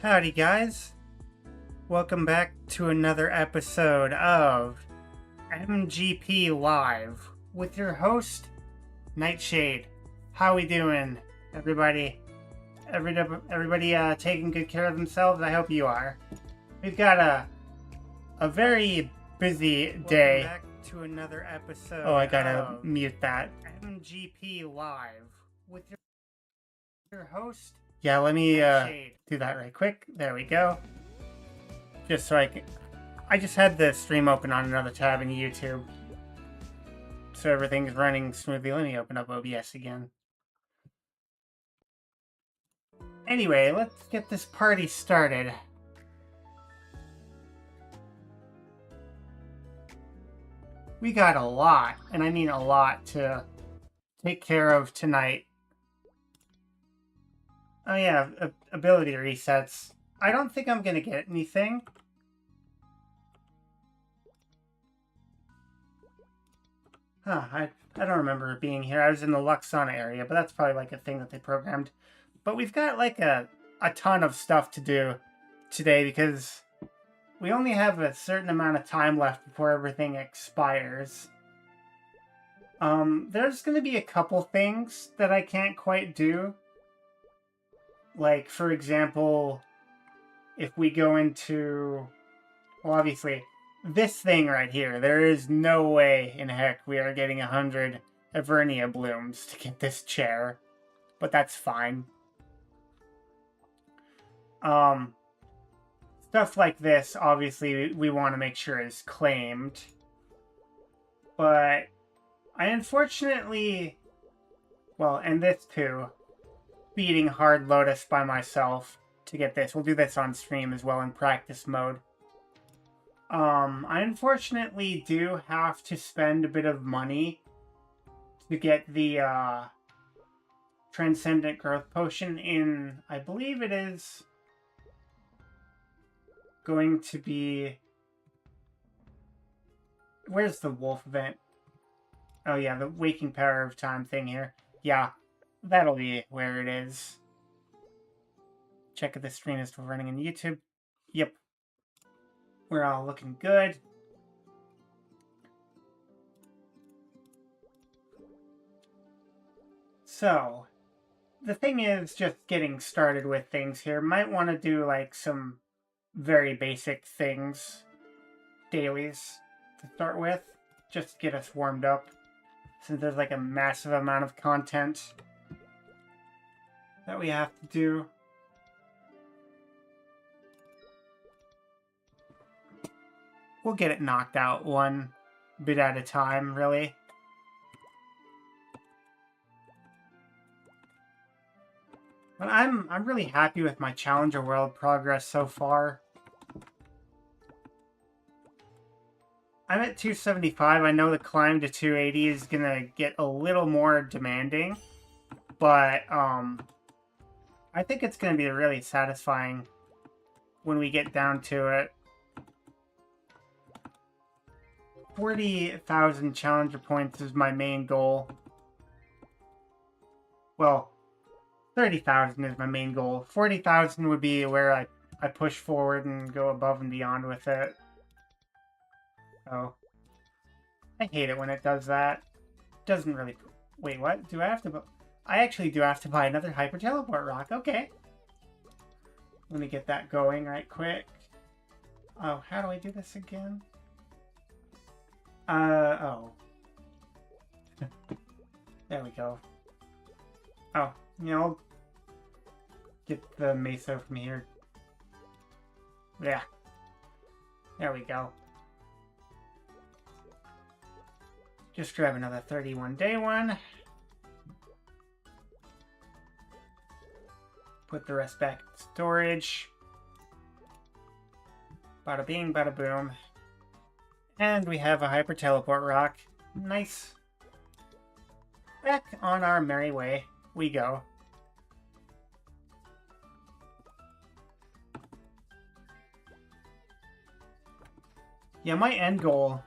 Howdy guys, welcome back to another episode of MGP Live with your host, Nightshade. How we doing, everybody? Everybody taking good care of themselves? I hope you are. We've got a very busy day. Welcome back to another episode. Oh, I gotta mute that. MGP Live with your host. Yeah, let me do that right quick. There we go. Just so I just had the stream open on another tab in YouTube. So everything's running smoothly. Let me open up OBS again. Anyway, let's get this party started. We got a lot, and I mean a lot, to take care of tonight. Oh yeah, ability resets. I don't think I'm gonna get anything. I don't remember being here. I was in the Luxana area, but that's probably like a thing that they programmed. But we've got like a ton of stuff to do today because we only have a certain amount of time left before everything expires. There's gonna be a couple things that I can't quite do. Like, for example, if we go into, well, obviously, this thing right here, there is no way in heck we are getting 100 Avernia blooms to get this chair, but that's fine. Stuff like this, obviously, we want to make sure is claimed, but I unfortunately, well, and this too, beating Hard Lotus by myself to get this. We'll do this on stream as well in practice mode. I unfortunately do have to spend a bit of money to get the Transcendent Growth Potion in, I believe it is going to be, where's the wolf event? Oh yeah, the Waking Power of Time thing here. Yeah. That'll be where it is. Check if the stream is still running on YouTube. Yep. We're all looking good. So, the thing is just getting started with things here. Might want to do like some very basic things, dailies, to start with. Just to get us warmed up. Since there's like a massive amount of content that we have to do. We'll get it knocked out one bit at a time, really. But I'm really happy with my Challenger World progress so far. I'm at 275. I know the climb to 280 is gonna get a little more demanding, but I think it's going to be really satisfying when we get down to it. 40,000 Challenger points is my main goal. Well, 30,000 is my main goal. 40,000 would be where I push forward and go above and beyond with it. Oh. I hate it when it does that. It doesn't really... Wait, what? Do I have to... I actually do have to buy another Hyper Teleport Rock. Okay. Let me get that going right quick. Oh, how do I do this again? Oh. There we go. Oh, you know, I'll get the Meso from here. Yeah. There we go. Just grab another 31-day one. Put the rest back in storage. Bada bing, bada boom. And we have a Hyper Teleport Rock. Nice. Back on our merry way we go. Yeah, my end goal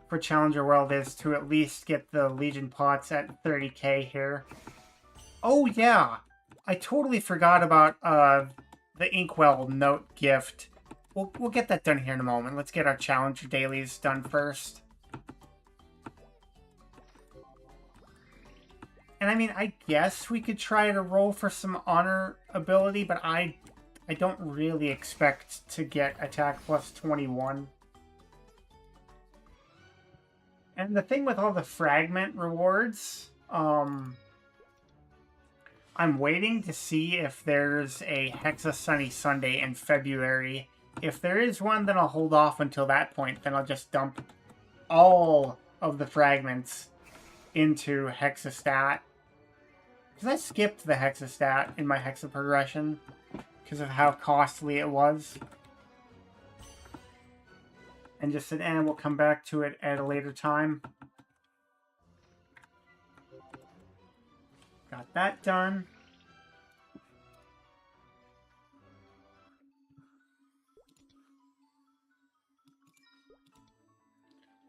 for Challenger World is to at least get the Legion pots at 30k here. Oh yeah! I totally forgot about the Inkwell note gift. We'll get that done here in a moment. Let's get our Challenger dailies done first. And I mean, I guess we could try to roll for some honor ability, but I don't really expect to get attack plus 21. And the thing with all the fragment rewards, I'm waiting to see if there's a Hexa Sunny Sunday in February. If there is one, then I'll hold off until that point. Then I'll just dump all of the fragments into Hexastat. Because I skipped the Hexastat in my Hexa progression because of how costly it was. And just said, we'll come back to it at a later time. Got that done.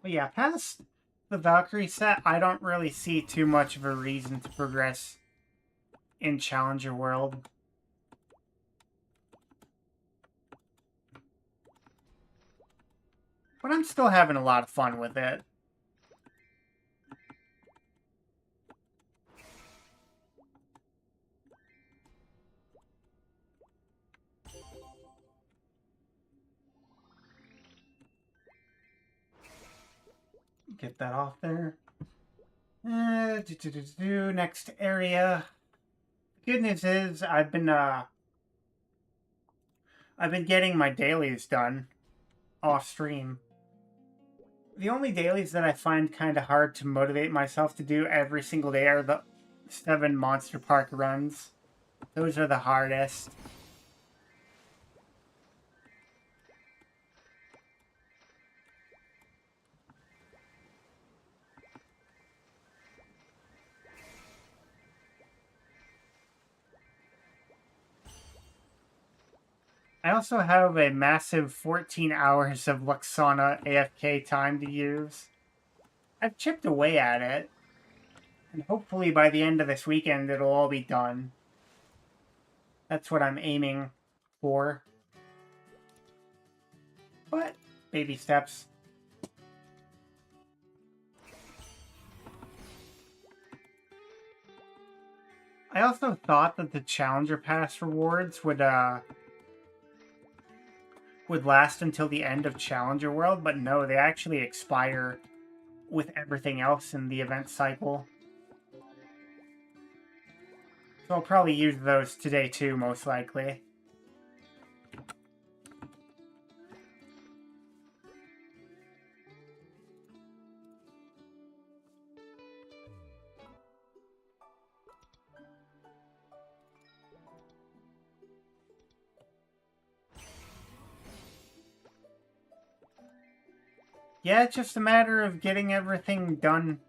But yeah, past the Valkyrie set, I don't really see too much of a reason to progress in Challenger World. But I'm still having a lot of fun with it. Get that off there. Next area. Good news is I've been getting my dailies done off stream. The only dailies that I find kind of hard to motivate myself to do every single day are the 7 Monster Park runs. Those are the hardest. I also have a massive 14 hours of Luxana AFK time to use. I've chipped away at it, and hopefully by the end of this weekend it'll all be done. That's what I'm aiming for. But, baby steps. I also thought that the Challenger Pass rewards would last until the end of Challenger World, but no, they actually expire with everything else in the event cycle. So I'll probably use those today too, most likely. Yeah, it's just a matter of getting everything done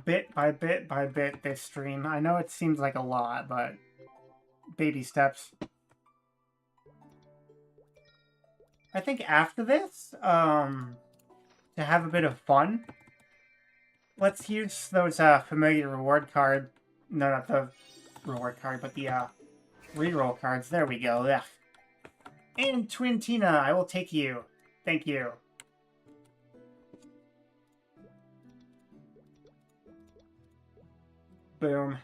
bit by bit by bit this stream. I know it seems like a lot, but baby steps. I think after this, to have a bit of fun, let's use those familiar reward card. No, not the reward card, but the reroll cards. There we go. Ugh. And Twin Tina, I will take you. Thank you. Boom.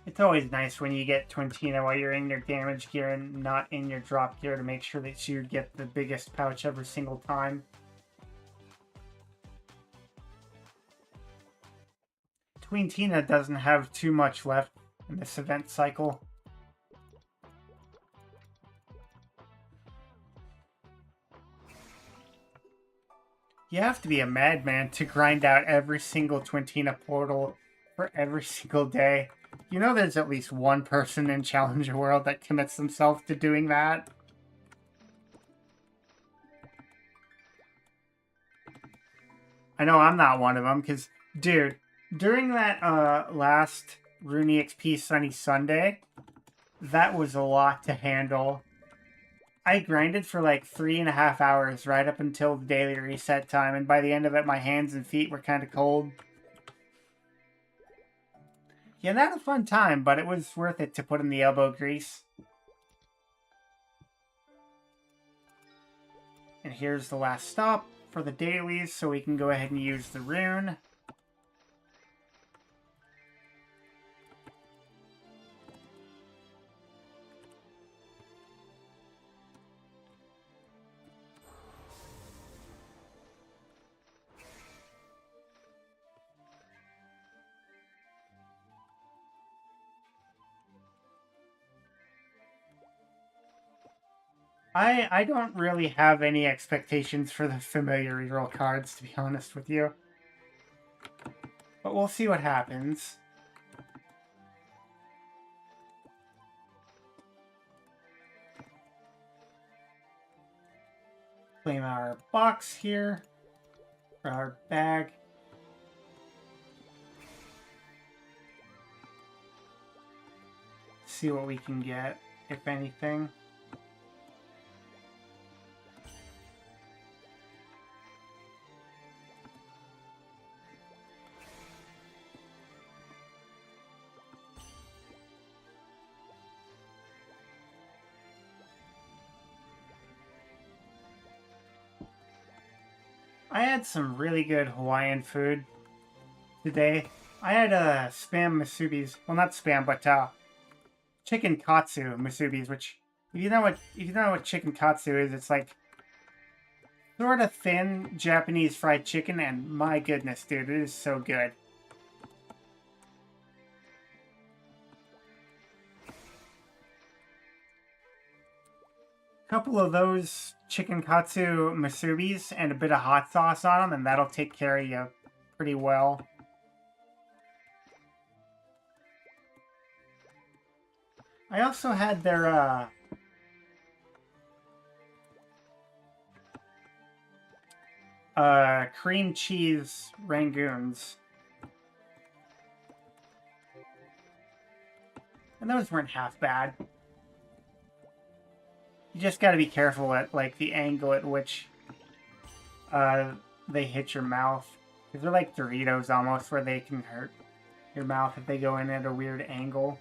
It's always nice when you get Twintina while you're in your damage gear and not in your drop gear to make sure that you get the biggest pouch every single time. Twintina doesn't have too much left in this event cycle. You have to be a madman to grind out every single Twintina portal for every single day. You know there's at least one person in Challenger World that commits themselves to doing that. I know I'm not one of them, because, dude, during that last Rooney XP Sunny Sunday, that was a lot to handle. I grinded for like 3.5 hours right up until the daily reset time, and by the end of it, my hands and feet were kind of cold. Yeah, not a fun time, but it was worth it to put in the elbow grease. And here's the last stop for the dailies, so we can go ahead and use the rune. I don't really have any expectations for the familiar reroll cards, to be honest with you. But we'll see what happens. Claim our box here. For our bag. See what we can get, if anything. I had some really good Hawaiian food today. I had spam musubis. Well, not spam, but chicken katsu musubis. Which, if you know what chicken katsu is, it's like sort of thin Japanese fried chicken, and my goodness, dude, it is so good. Couple of those chicken katsu musubis and a bit of hot sauce on them, and that'll take care of you pretty well. I also had their cream cheese rangoons. And those weren't half bad. You just gotta be careful at, like, the angle at which they hit your mouth. Because they're like Doritos almost, where they can hurt your mouth if they go in at a weird angle.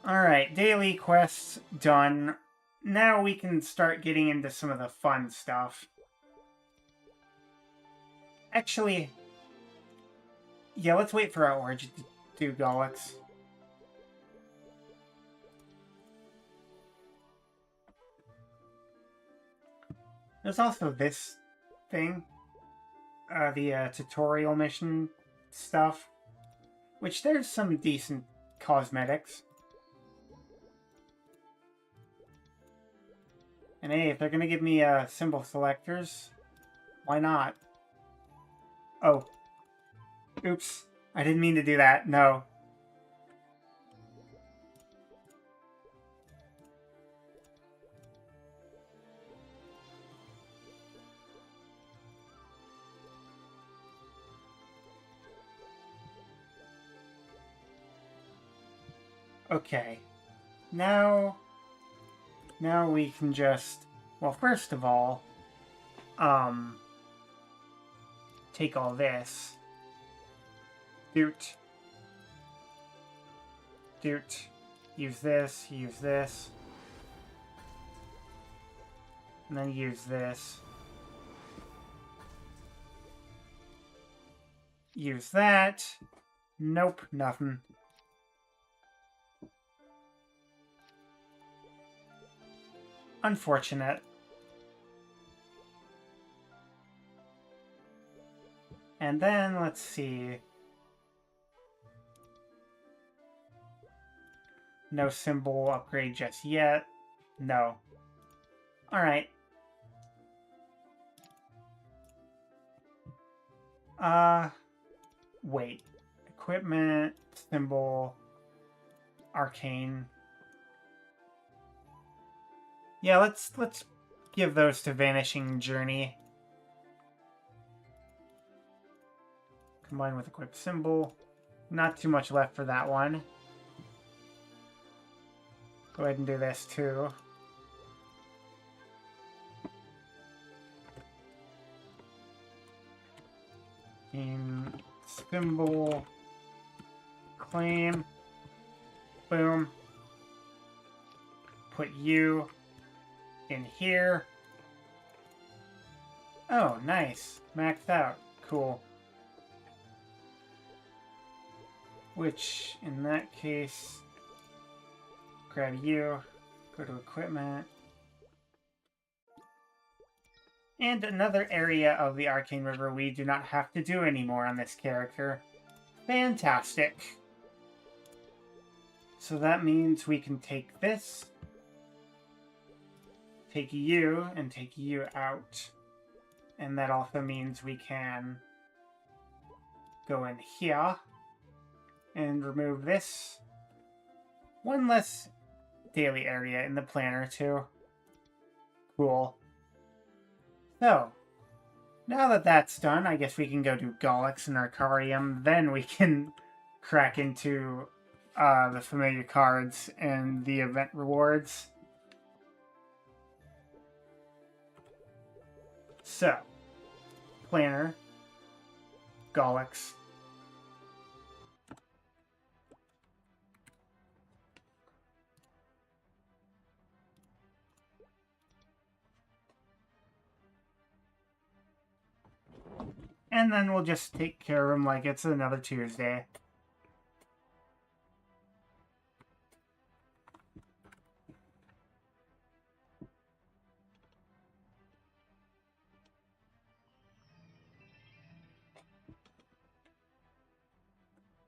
Alright, daily quests done. Now we can start getting into some of the fun stuff. Actually, yeah, let's wait for our origin to do Gollux. There's also this thing, the tutorial mission stuff, which there's some decent cosmetics. And hey, if they're gonna give me symbol selectors, why not? Oh. Oops. I didn't mean to do that. No. Okay. Now we can just, well, first of all, take all this. Doot. Doot. Use this, and then use this. Use that. Nope, nothing. Unfortunate. And then, let's see. No symbol upgrade just yet. No. Alright. Wait. Equipment, symbol, arcane. Yeah, let's give those to Vanishing Journey. Combined with equip symbol. Not too much left for that one. Go ahead and do this too. In symbol, claim, boom. Put you in here. Oh, nice. Maxed out. Cool. Which, in that case, grab you, go to equipment. And another area of the Arcane River we do not have to do anymore on this character. Fantastic. So that means we can take this, take you, and take you out. And that also means we can go in here and remove this. One less daily area in the planner too. Cool. So, now that that's done, I guess we can go do Gollix and Arcarium. Then we can crack into the familiar cards and the event rewards. So, planner, Gollix. And then we'll just take care of him like it's another Tuesday.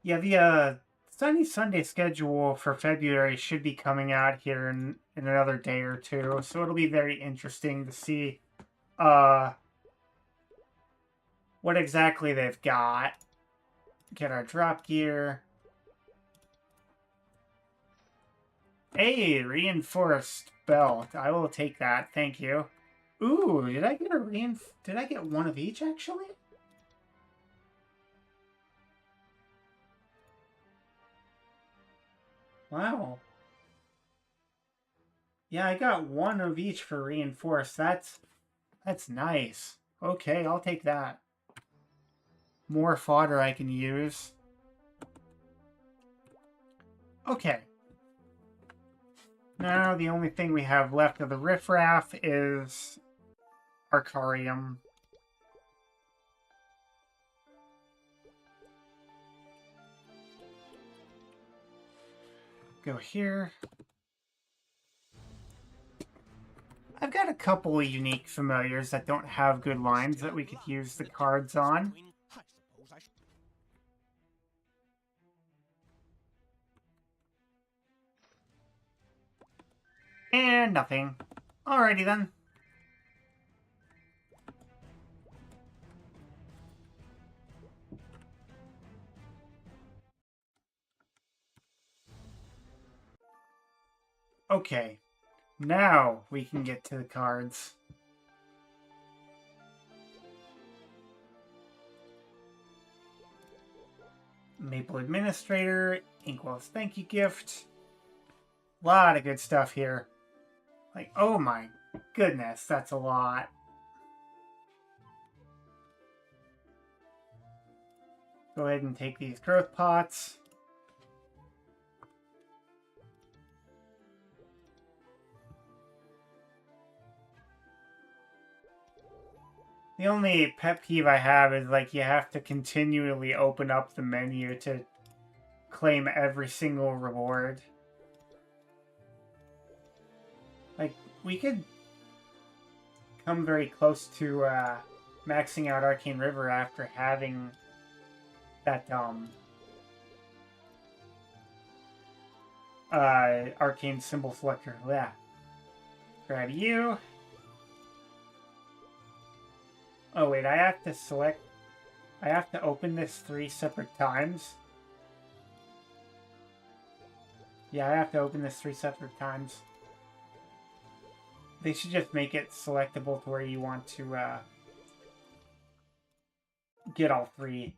Yeah, the Sunny Sunday schedule for February should be coming out here in another day or two, so it'll be very interesting to see what exactly they've got. Get our drop gear. Hey, reinforced belt. I will take that, thank you. Ooh, did I get a did I get one of each actually? Wow. Yeah, I got one of each for reinforced. That's nice. Okay, I'll take that. More fodder I can use. Okay. Now the only thing we have left of the riffraff is Arcarium. Go here. I've got a couple of unique familiars that don't have good lines that we could use the cards on. And nothing. Alrighty then. Okay. Now we can get to the cards. Maple Administrator, Inkwell's Thank You Gift. A lot of good stuff here. Like, oh my goodness, that's a lot. Go ahead and take these growth pots. The only pet peeve I have is, like, you have to continually open up the menu to claim every single reward. Like, we could come very close to maxing out Arcane River after having that Arcane Symbol Selector. Yeah. Grab you. Oh wait, I have to select... I have to open this 3 separate times. Yeah, I have to open this 3 separate times. They should just make it selectable to where you want to get all 3.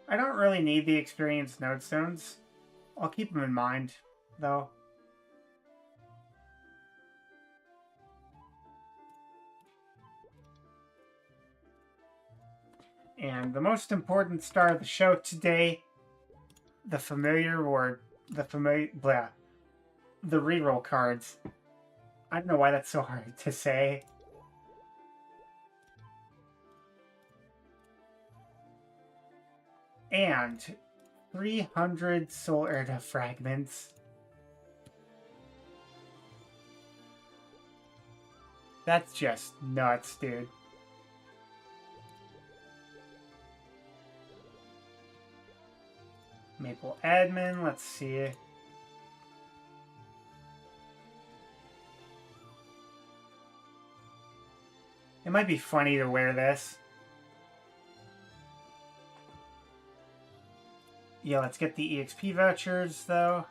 I don't really need the experienced node stones. I'll keep them in mind, though. And the most important star of the show today, the reroll cards. I don't know why that's so hard to say. And 300 Soul Erda fragments. That's just nuts, dude. Maple admin, let's see. It might be funny to wear this. Yeah, let's get the EXP vouchers, though.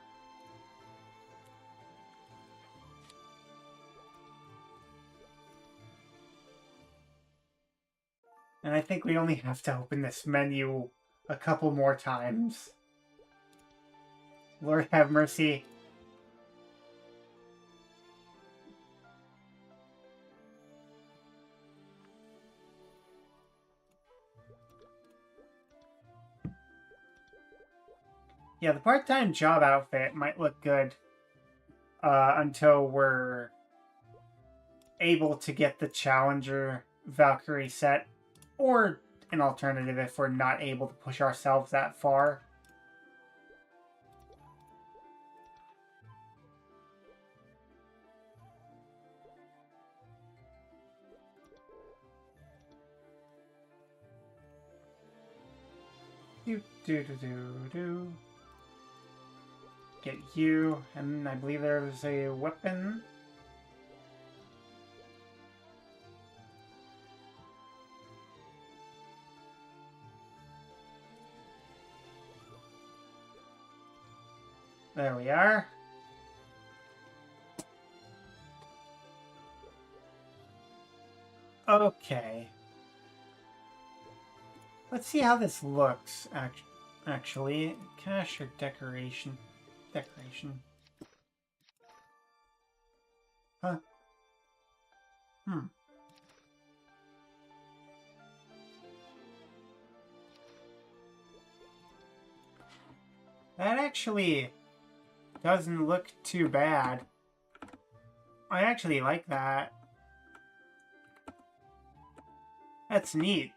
And I think we only have to open this menu a couple more times. Lord have mercy. Yeah, the part-time job outfit might look good until we're able to get the Challenger Valkyrie set, or an alternative if we're not able to push ourselves that far. Do. Get you, and I believe there's a weapon. There we are. Okay. Let's see how this looks, actually. Cash or decoration? Decoration. Huh. That actually doesn't look too bad. I actually like that. That's neat.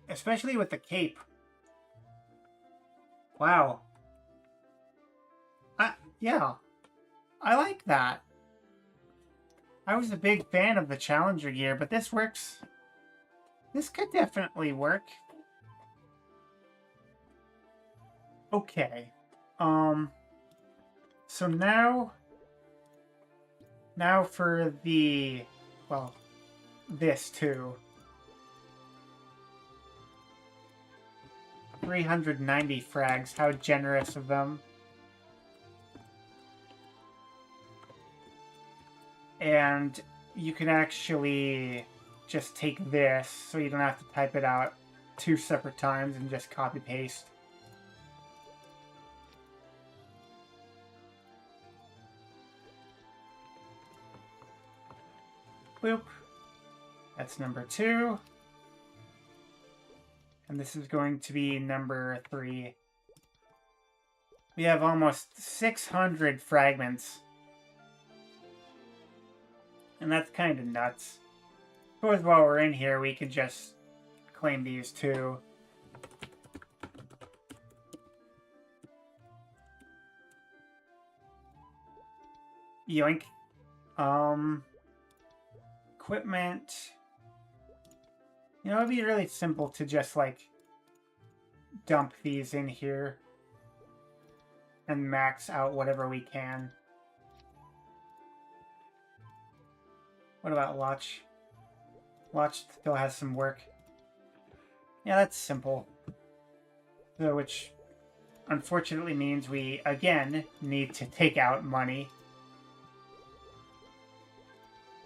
Especially with the cape. Wow. Yeah. I like that. I was a big fan of the Challenger gear, but this works. This could definitely work. Okay. So now for the, well, this too. 390 frags, how generous of them. And you can actually just take this, so you don't have to type it out 2 separate times and just copy paste. Boop. That's number 2. And this is going to be number 3. We have almost 600 fragments. And that's kind of nuts. Suppose while we're in here, we could just claim these too. Yoink. Equipment. You know, it'd be really simple to just, like, dump these in here and max out whatever we can. What about Lotch? Lotch still has some work. Yeah, that's simple. So, which unfortunately means we, again, need to take out money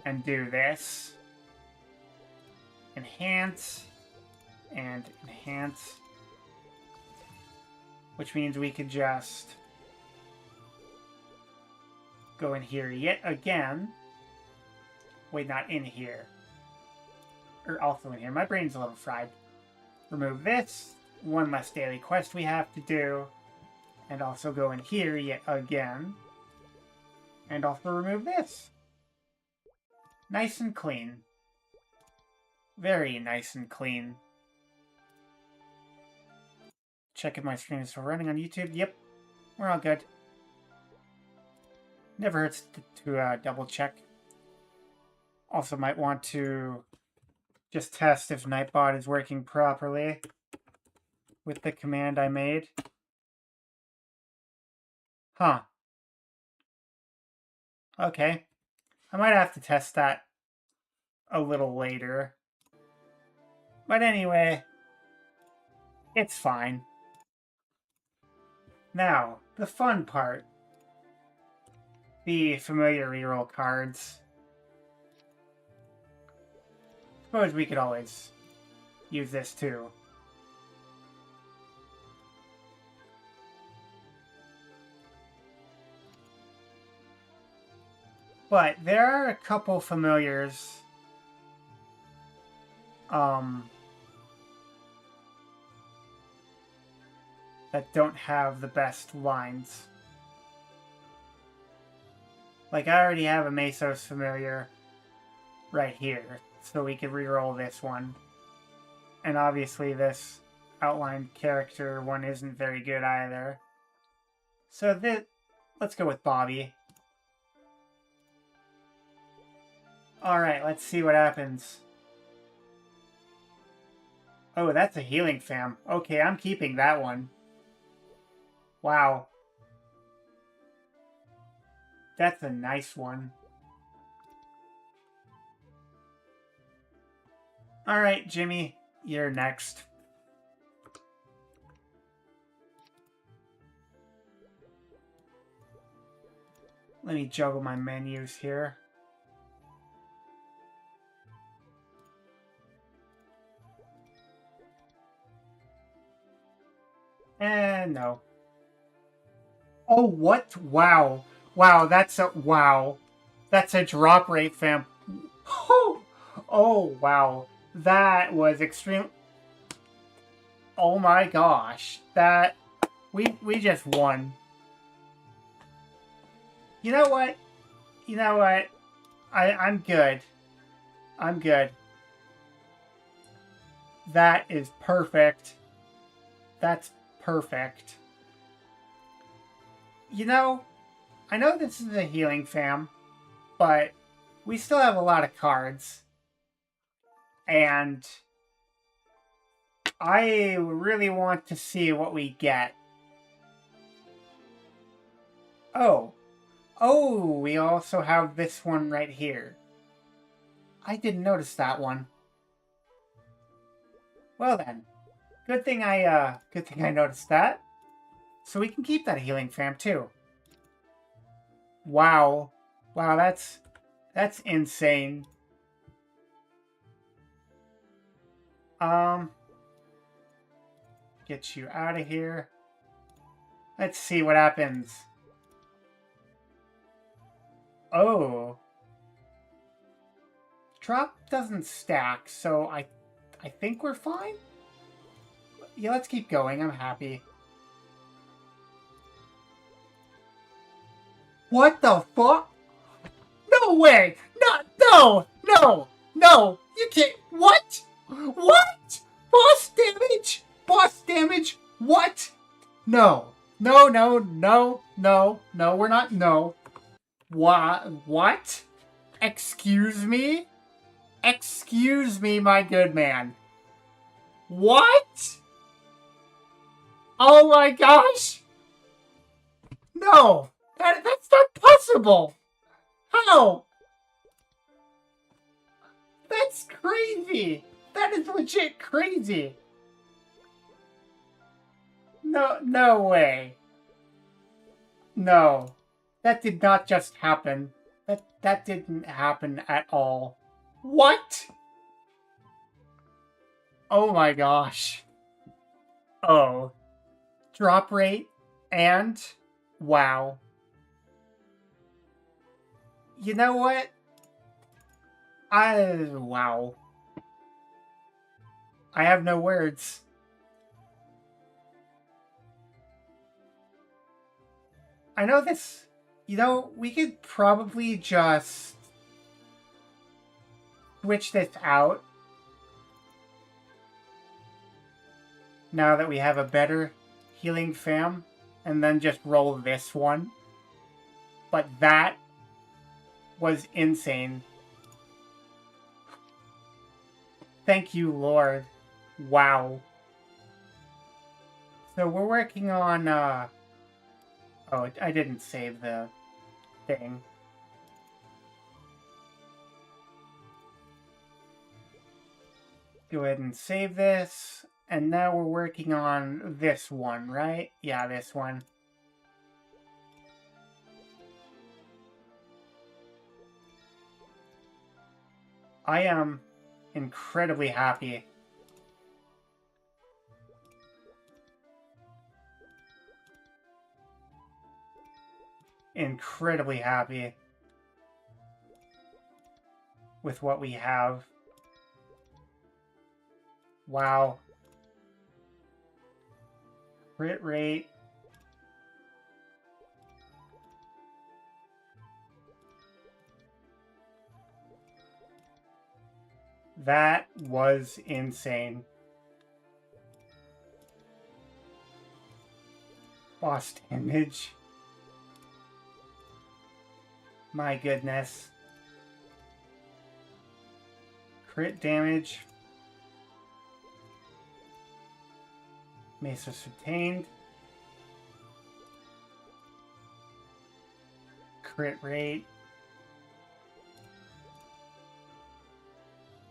and do this. Enhance. and enhance. Which means we could just go in here yet again. Wait, not in here. Or also in here. My brain's a little fried. Remove this. One less daily quest we have to do. And also go in here yet again. And also remove this. Nice and clean. Very nice and clean. Check if my stream is still running on YouTube. Yep, we're all good. Never hurts to double check. Also might want to just test if Nightbot is working properly with the command I made. Huh. Okay. I might have to test that a little later. But anyway, it's fine. Now, the fun part. The familiar reroll cards. Suppose we could always use this too. But there are a couple familiars that don't have the best lines. Like, I already have a Mesos familiar right here, so we could reroll this one. And obviously this outlined character one isn't very good either. So let's go with Bobby. Alright, let's see what happens. Oh, that's a healing fam. Okay, I'm keeping that one. Wow. That's a nice one. Alright, Jimmy, you're next. Let me juggle my menus here. And no. Oh, what? Wow. Wow, that's a drop rate, fam. Oh, wow. That was extreme. Oh my gosh. We just won. You know what? I'm good. I'm good. That is perfect. That's perfect. I know this is a healing fam, but we still have a lot of cards. And I really want to see what we get. Oh, we also have this one right here. I didn't notice that one. Well then, good thing I noticed that. So we can keep that healing fam too. Wow, that's insane. Get you out of here. Let's see what happens. Oh. Drop doesn't stack, so I think we're fine. Yeah, let's keep going. I'm happy. What the fuck? No way! No! You can't. What? What? Boss damage? What? No, we're not. No. What? Excuse me, my good man. What? Oh my gosh! No! That's not possible! How? That's crazy! That is legit crazy! No way. No. That did not just happen. That didn't happen at all. What? Oh my gosh. Oh. Drop rate and wow. You know what? Wow. I have no words. I know this. We could probably just switch this out now that we have a better healing fam, and then just roll this one. But that was insane. Thank you, Lord. Wow. So we're working on, oh, I didn't save the thing. Go ahead and save this. And now we're working on this one, right? Yeah, this one. I am incredibly happy. Incredibly happy with what we have. Wow. Crit rate. That was insane. Boss damage. My goodness. Crit damage. Mesa obtained. Crit rate.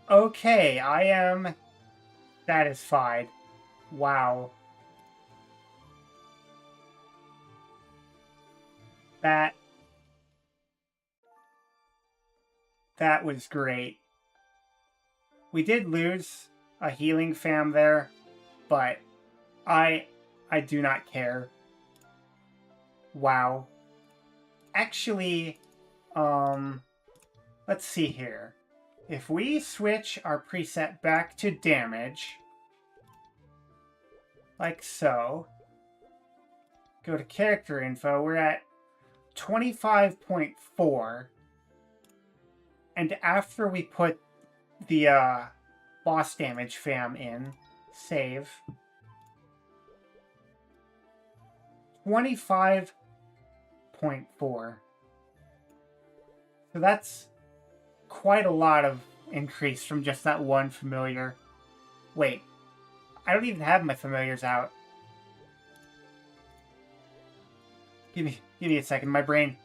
Okay, I am satisfied. Wow. That was great. We did lose a healing fam there, but I do not care. Wow. Actually, let's see here. If we switch our preset back to damage, like so, go to character info, we're at 25.4. And after we put the boss damage fam in, save, 25.4. So that's quite a lot of increase from just that one familiar. Wait, I don't even have my familiars out. Give me a second. My brain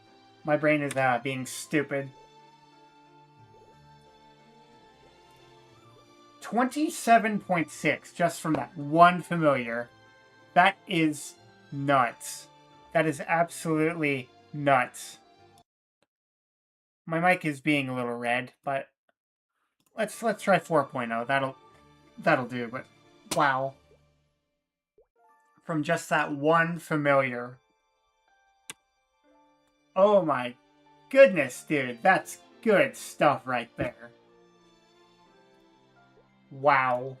is being stupid. 27.6 just from that one familiar. That is nuts. That is absolutely nuts. My mic is being a little red, but let's try 4.0. That'll do, but wow. From just that one familiar. Oh my goodness, dude. That's good stuff right there. Wow.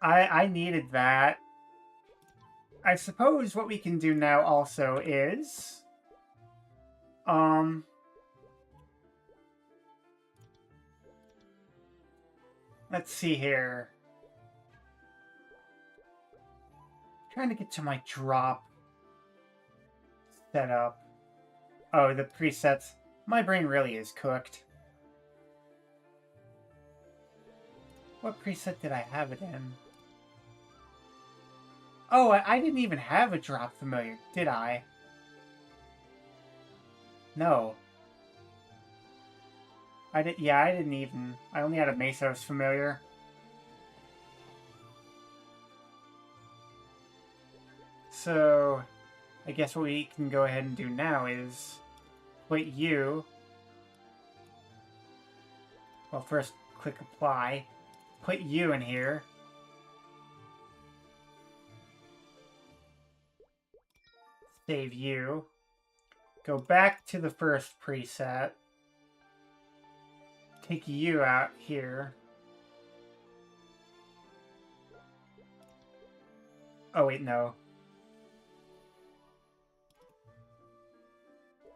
I needed that. I suppose what we can do now also is... Let's see here. Trying to get to my drop setup. Oh, the presets. My brain really is cooked. What preset did I have it in? Oh, I didn't even have a drop familiar, did I? No. I didn't even. I only had a Mesos familiar. So, I guess what we can go ahead and do now is put you... Well, first click apply. Put you in here. Save you. Go back to the first preset. Take you out here. Oh, wait, no.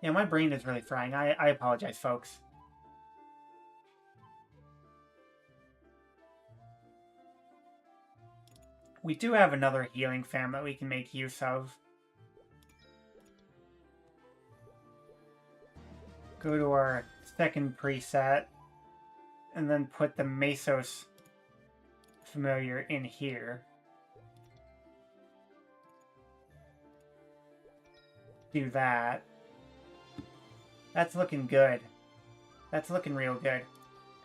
Yeah, my brain is really frying. I apologize, folks. We do have another healing fam that we can make use of. Go to our second preset, and then put the Mesos familiar in here. Do that. That's looking good. That's looking real good.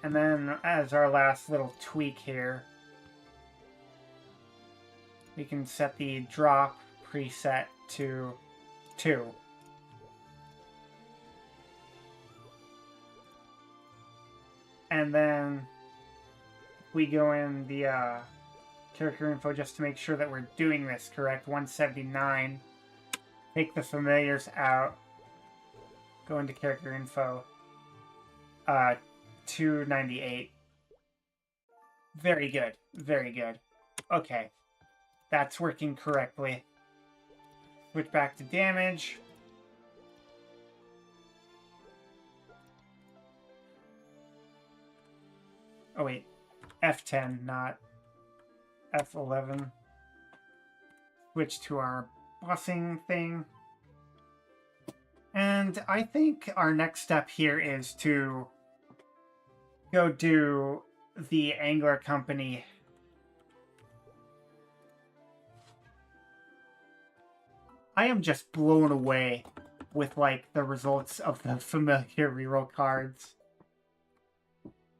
And then as our last little tweak here, we can set the drop preset to 2. And then we go in the character info just to make sure that we're doing this correct. 179. Take the familiars out. Go into character info. 298. Very good. Very good. Okay. That's working correctly. Switch back to damage. Oh wait, F10, not F11. Switch to our bossing thing. And I think our next step here is to go do the Angler Company. I am just blown away with, like, the results of the familiar reroll cards.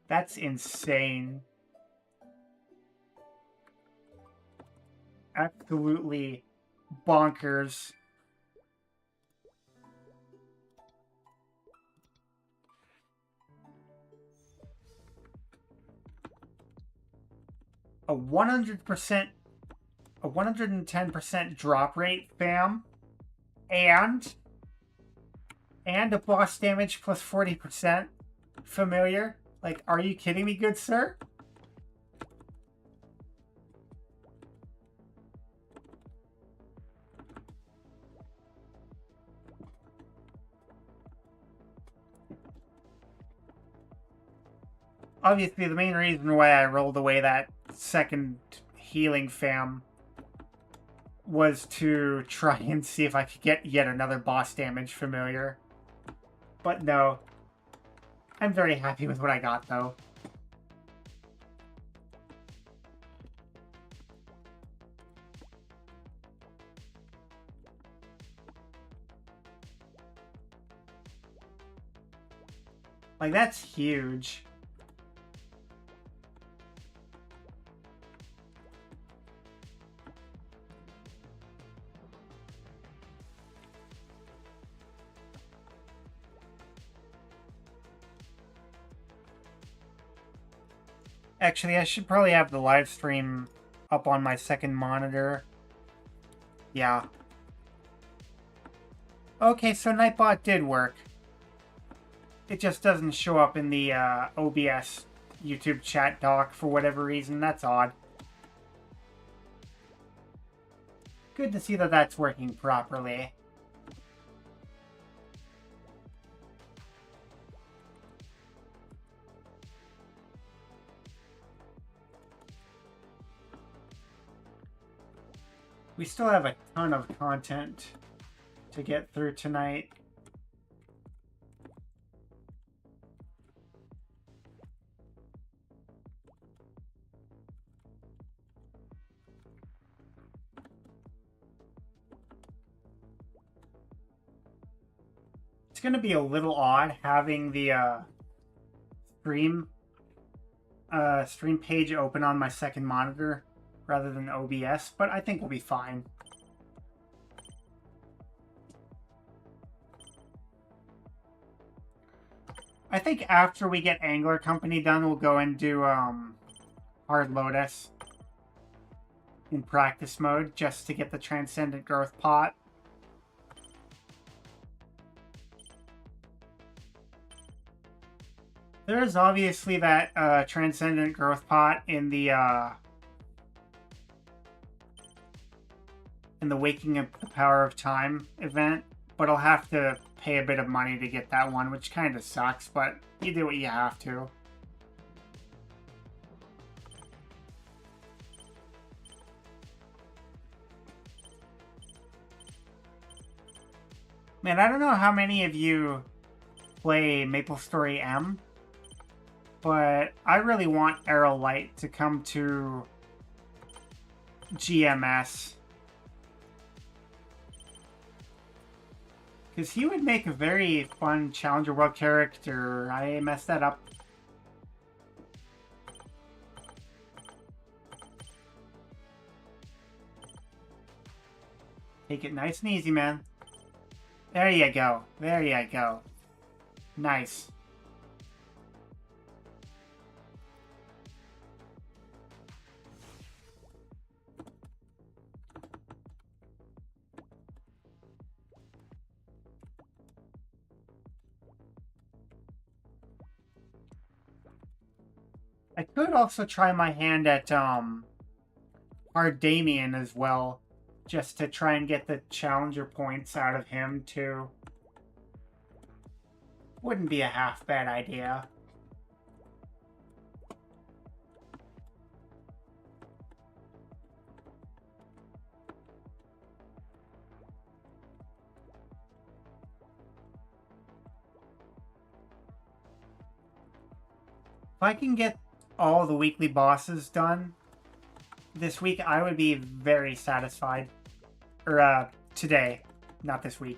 That's insane. Absolutely bonkers. A 110% drop rate, fam, and a boss damage plus 40% familiar. Like, are you kidding me, good sir? Obviously, the main reason why I rolled away that second healing fam was to try and see if I could get yet another boss damage familiar. But no. I'm very happy with what I got, though. Like, that's huge. Actually, I should probably have the live stream up on my second monitor. Yeah. Okay, so Nightbot did work. It just doesn't show up in the OBS YouTube chat doc for whatever reason. That's odd. Good to see that that's working properly. We still have a ton of content to get through tonight. It's going to be a little odd having the stream page open on my second monitor rather than OBS, but I think we'll be fine. I think after we get Angler Company done, we'll go and do Hard Lotus in practice mode just to get the Transcendent Growth pot. There is obviously that Transcendent Growth pot in the Waking Up the Power of Time event, but I'll have to pay a bit of money to get that one, which kind of sucks, but you do what you have to. Man, I don't know how many of you play MapleStory M, but I really want Arrow Light to come to GMS. Because he would make a very fun Challenger World character. I messed that up. Take it nice and easy, man. There you go. There you go. Nice. I could also try my hand at Hard Damien as well, just to try and get the Challenger points out of him too. Wouldn't be a half bad idea. If I can get all the weekly bosses done this week, I would be very satisfied. Or, today, not this week.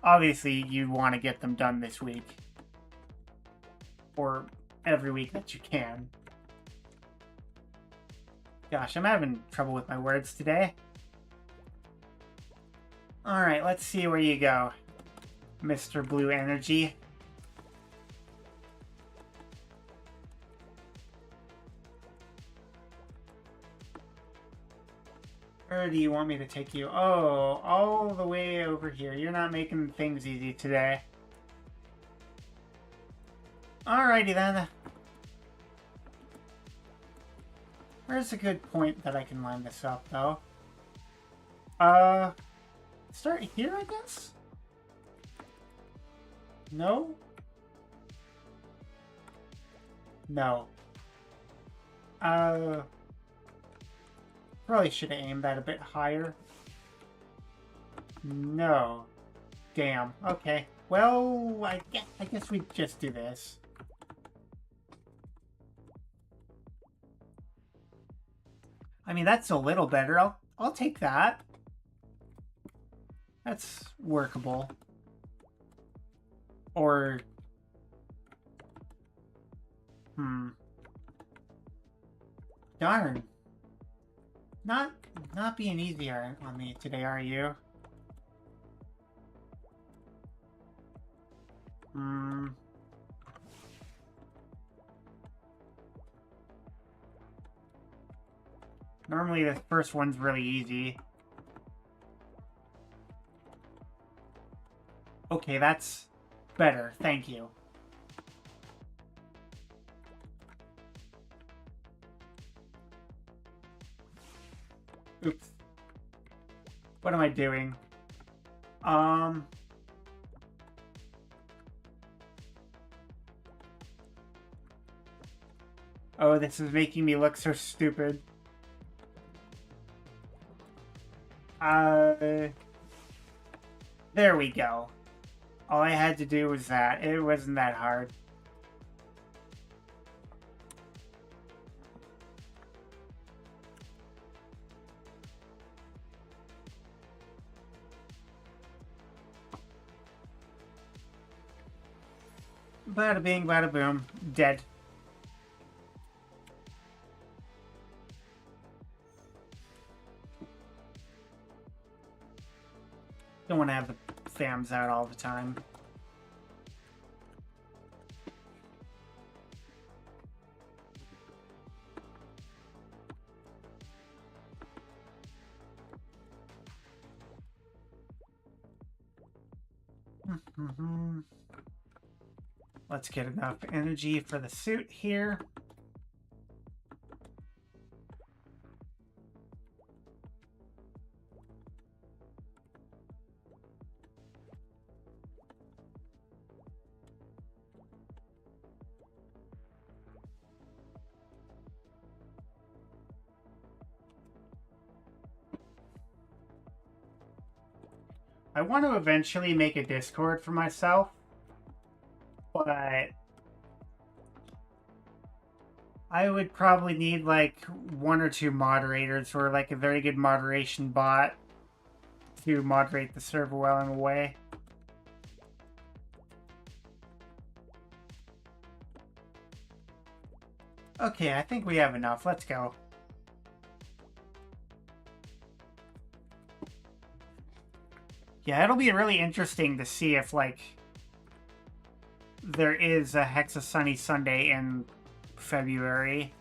Obviously, you want to get them done this week. Or every week that you can. Gosh, I'm having trouble with my words today. Alright, let's see where you go, Mr. Blue Energy. Where do you want me to take you? Oh, all the way over here. You're not making things easy today. Alrighty then. Where's a good point that I can line this up, though? Start here, I guess? No? No. Probably should have aimed that a bit higher. No. Damn. Okay. Well, I guess we just do this. I mean, that's a little better. I'll take that. That's workable. Or... Darn. Not being easier on me today, are you? Normally the first one's really easy. Okay, that's better. Thank you. Oops. What am I doing? Oh, this is making me look so stupid. There we go. All I had to do was that. It wasn't that hard. Bada bing, bada boom. Dead. Don't want to have the fams out all the time. Let's get enough energy for the suit here. I want to eventually make a Discord for myself, but I would probably need like 1 or 2 moderators or like a very good moderation bot to moderate the server while I'm away. Okay, I think we have enough. Let's go. Yeah, it'll be really interesting to see if, like, there is a Hexa Sunny Sunday in February.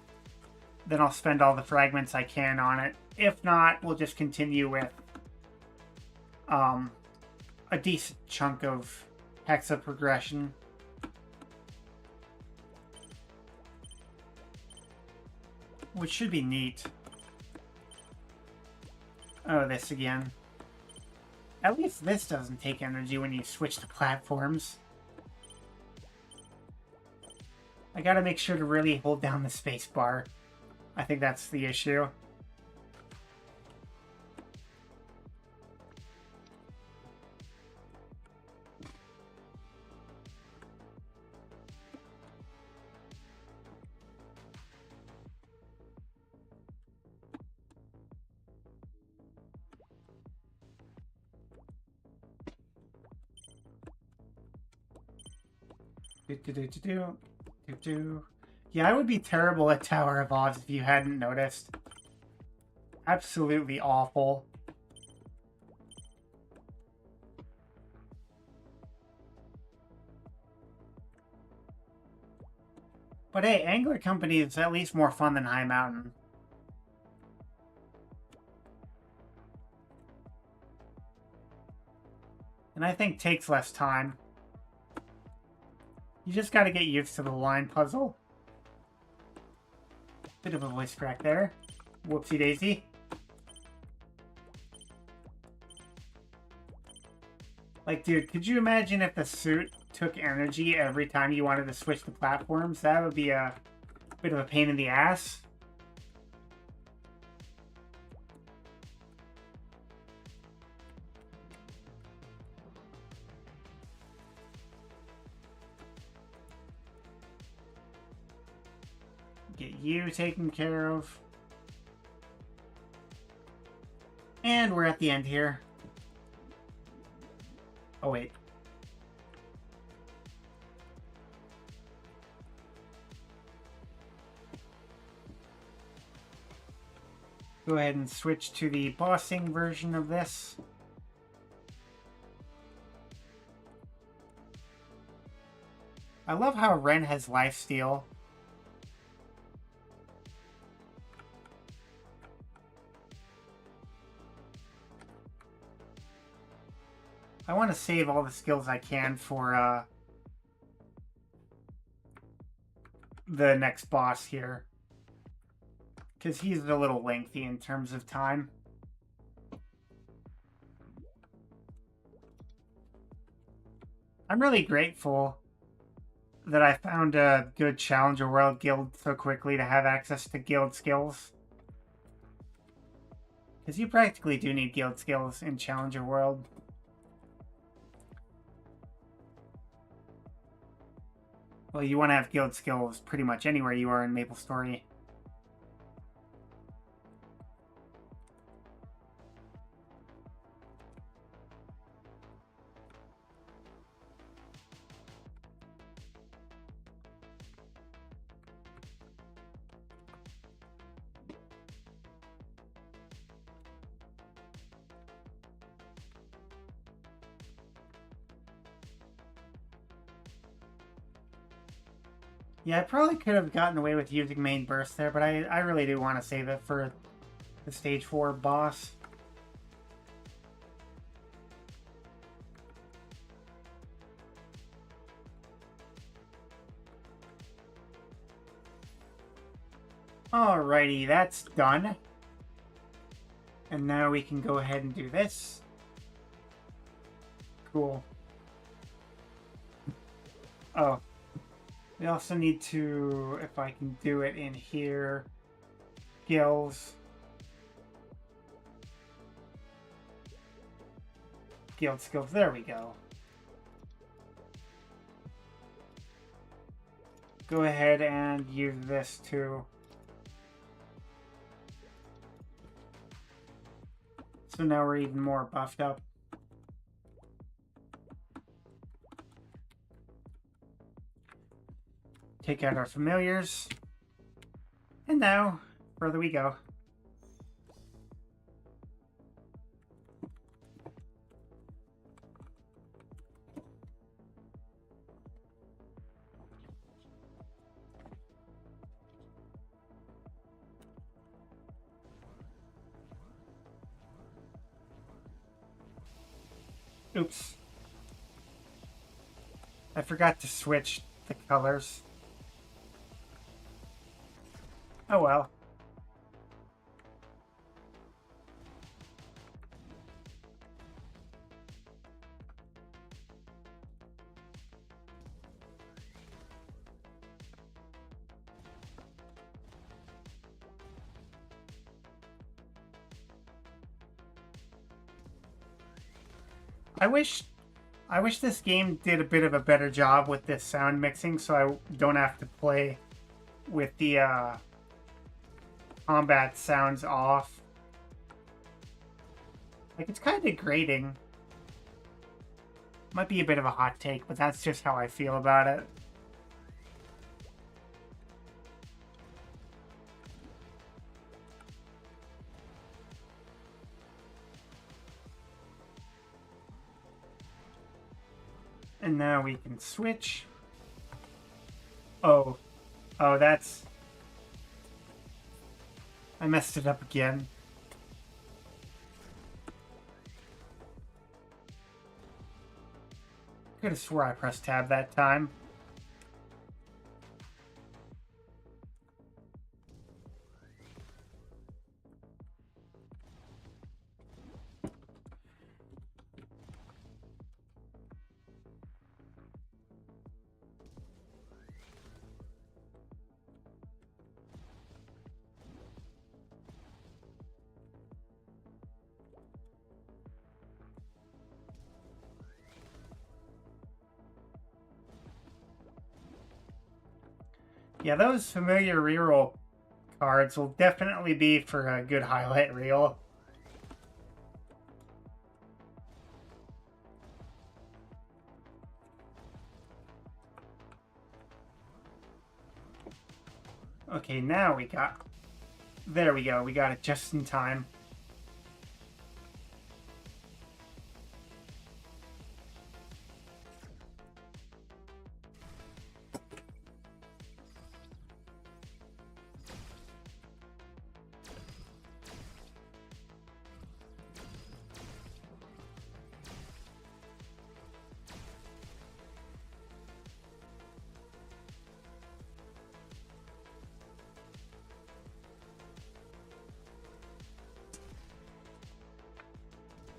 Then I'll spend all the fragments I can on it. If not, we'll just continue with a decent chunk of Hexa progression. Which should be neat. Oh, this again. At least this doesn't take energy when you switch to platforms. I gotta make sure to really hold down the space bar. I think that's the issue. Yeah, I would be terrible at Tower of Oz if you hadn't noticed. Absolutely awful. But hey, Angler Company is at least more fun than High Mountain. And I think takes less time. You just gotta get used to the line puzzle. Bit of a voice crack there. Whoopsie daisy. Like, dude, could you imagine if the suit took energy every time you wanted to switch the platforms? That would be a bit of a pain in the ass. Get you taken care of. And we're at the end here. Oh, wait. Go ahead and switch to the bossing version of this. I love how Ren has lifesteal. I want to save all the skills I can for the next boss here. Because he's a little lengthy in terms of time. I'm really grateful that I found a good Challenger World guild so quickly to have access to guild skills. Because you practically do need guild skills in Challenger World. Well, you want to have guild skills pretty much anywhere you are in MapleStory. Yeah, I probably could have gotten away with using main burst there, but I really do want to save it for the stage 4 boss. Alrighty, that's done. And now we can go ahead and do this. Cool. Oh. We also need to, if I can do it in here, skills. Guild skills, there we go. Go ahead and use this too. So now we're even more buffed up. Take out our familiars. And now, further we go. Oops. I forgot to switch the colors. Oh well. I wish this game did a bit of a better job with this sound mixing, so I don't have to play with the combat sounds off. Like, it's kind of grating. Might be a bit of a hot take, but that's just how I feel about it. And now we can switch. Oh, that's... I messed it up again. Could have swore I pressed tab that time. Yeah, those familiar reroll cards will definitely be for a good highlight reel. Okay, now we got... There we go, we got it just in time.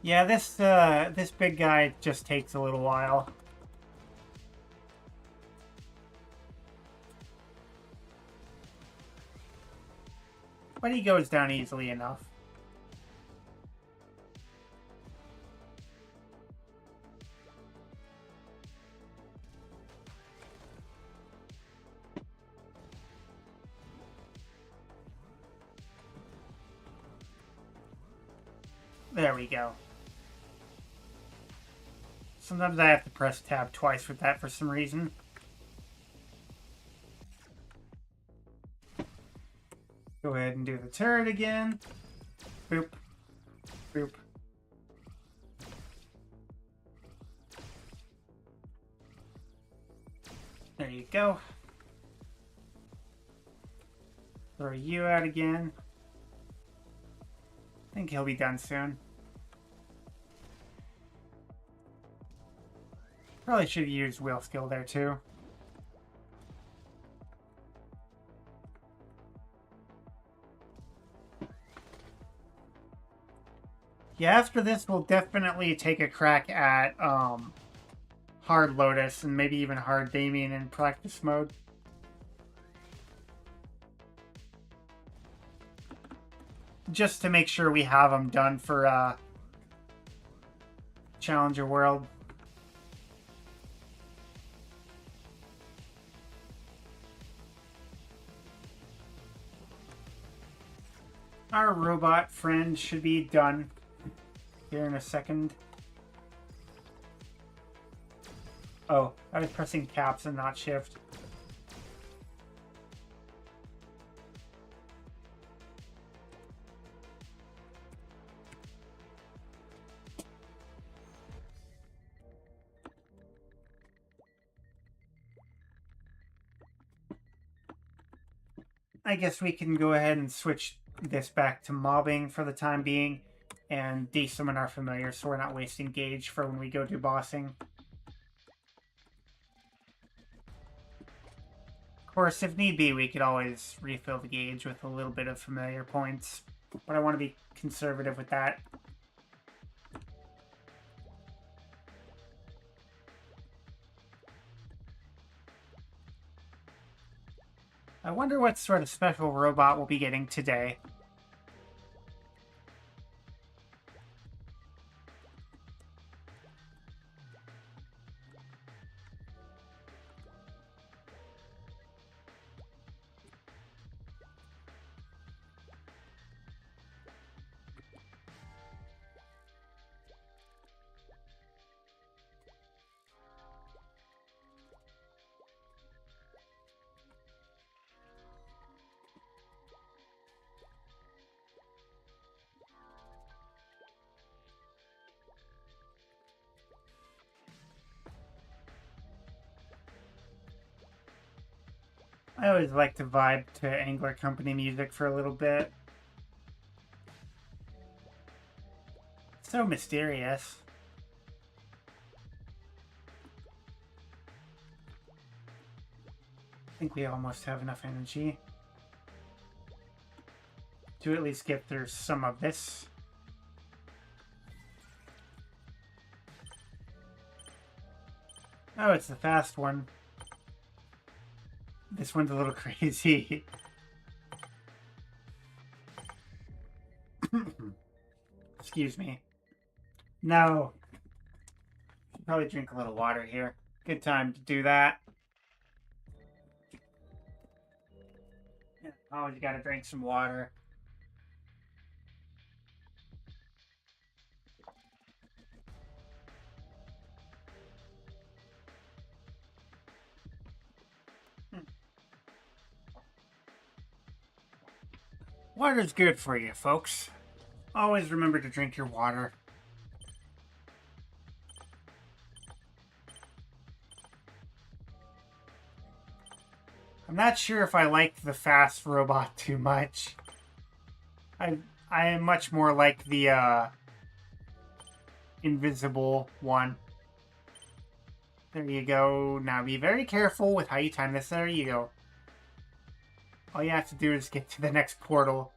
Yeah, this big guy just takes a little while. But he goes down easily enough. There we go. Sometimes I have to press tab twice with that for some reason. Go ahead and do the turret again. Boop. Boop. There you go. Throw you out again. I think he'll be done soon. Probably should have used wheel skill there too. Yeah, after this, we'll definitely take a crack at Hard Lotus and maybe even Hard Damien in practice mode. Just to make sure we have them done for Challenger World. Our robot friend should be done here in a second. Oh, I was pressing caps and not shift. I guess we can go ahead and switch this back to mobbing for the time being and de-summon our familiar so we're not wasting gauge for when we go do bossing. Of course, if need be, we could always refill the gauge with a little bit of familiar points, but I want to be conservative with that. I wonder what sort of special robot we'll be getting today. I always like to vibe to Angler Company music for a little bit. So mysterious. I think we almost have enough energy to at least get through some of this. Oh, it's the fast one. This one's a little crazy. Excuse me. No. Should probably drink a little water here. Good time to do that. Yeah, always gotta drink some water. Water's good for you, folks. Always remember to drink your water. I'm not sure if I like the fast robot too much. I am much more like the invisible one. There you go. Now be very careful with how you time this. There you go. All you have to do is get to the next portal.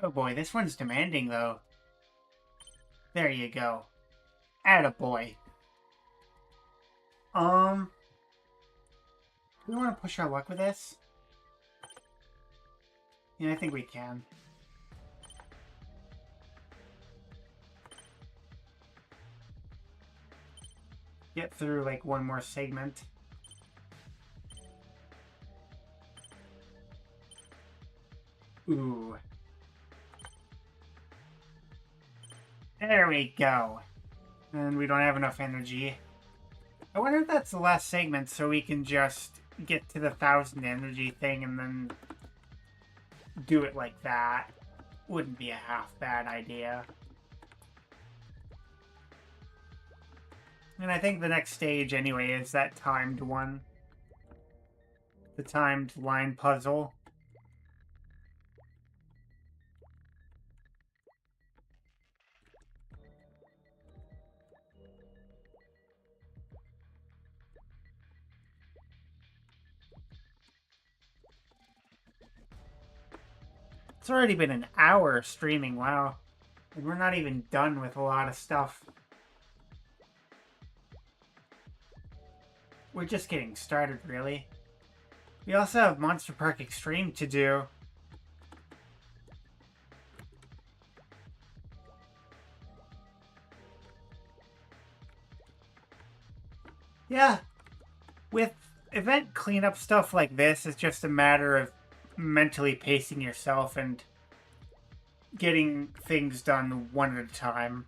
Oh boy, this one's demanding though. There you go. Attaboy. Do we want to push our luck with this? Yeah, I think we can. Get through like one more segment. Ooh. There we go. And we don't have enough energy. I wonder if that's the last segment so we can just get to the 1,000 energy thing and then do it like that. Wouldn't be a half bad idea. And I think the next stage anyway is that timed one. The timed line puzzle. It's It's already been an hour streaming, wow. And we're not even done with a lot of stuff. We're just getting started, really. We also have Monster Park Extreme to do. Yeah, with event cleanup stuff like this, it's just a matter of mentally pacing yourself and getting things done one at a time.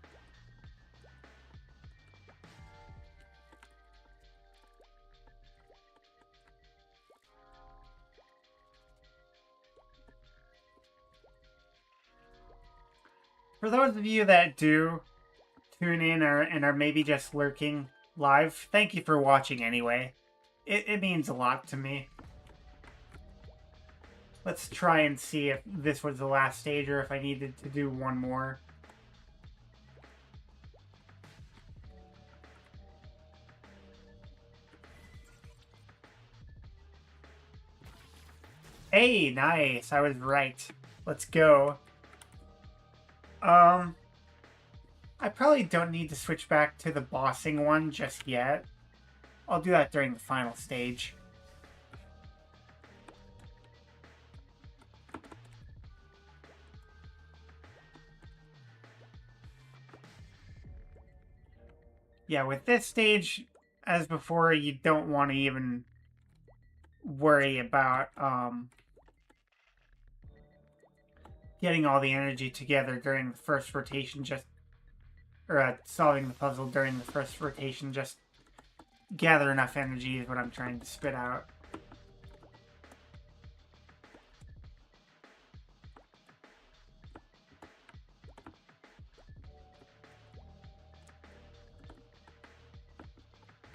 For those of you that do tune in and are maybe just lurking live, thank you for watching anyway. It means a lot to me. Let's try and see if this was the last stage or if I needed to do one more. Hey, nice. I was right. Let's go. I probably don't need to switch back to the bossing one just yet. I'll do that during the final stage. Yeah, with this stage, as before, you don't want to even worry about getting all the energy together during the first rotation, or solving the puzzle during the first rotation. Just gather enough energy is what I'm trying to spit out.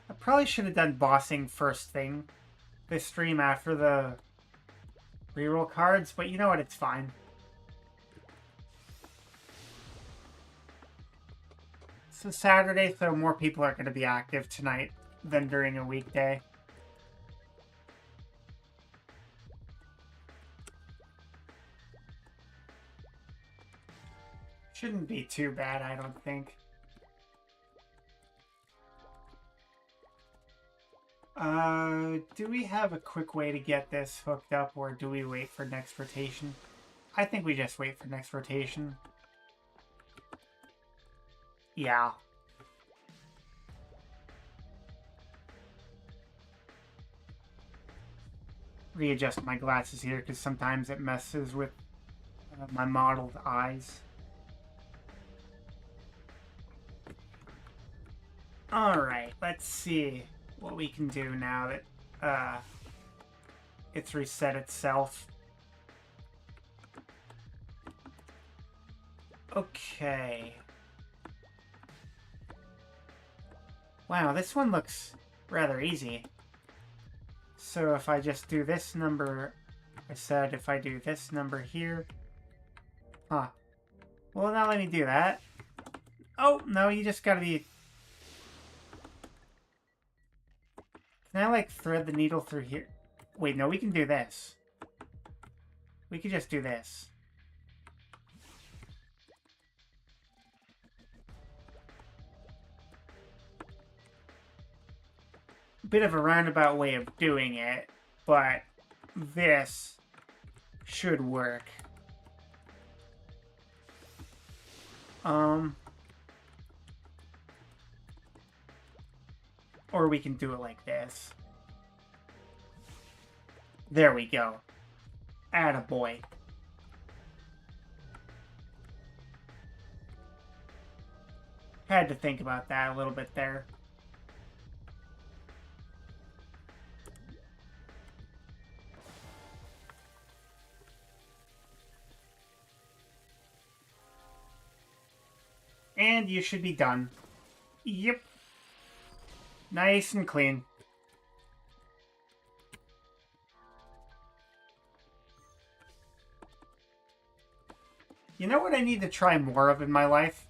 I probably should have done bossing first thing this stream after the reroll cards, but you know what, it's fine. It's a Saturday, so more people are going to be active tonight than during a weekday. Shouldn't be too bad, I don't think. Do we have a quick way to get this hooked up, or do we wait for next rotation? I think we just wait for next rotation. Yeah. Readjust my glasses here, because sometimes it messes with my modeled eyes. Alright, let's see what we can do now that it's reset itself. Okay. Wow, this one looks rather easy. So if I just do this number, I said if I do this number here. Huh. Well, now let me do that. Oh, no, you just gotta be... Can I, like, thread the needle through here? Wait, no, we can do this. We could just do this. Bit of a roundabout way of doing it, but this should work. Or we can do it like this. There we go. Attaboy. Had to think about that a little bit there. And you should be done. Yep. Nice and clean. You know what I need to try more of in my life?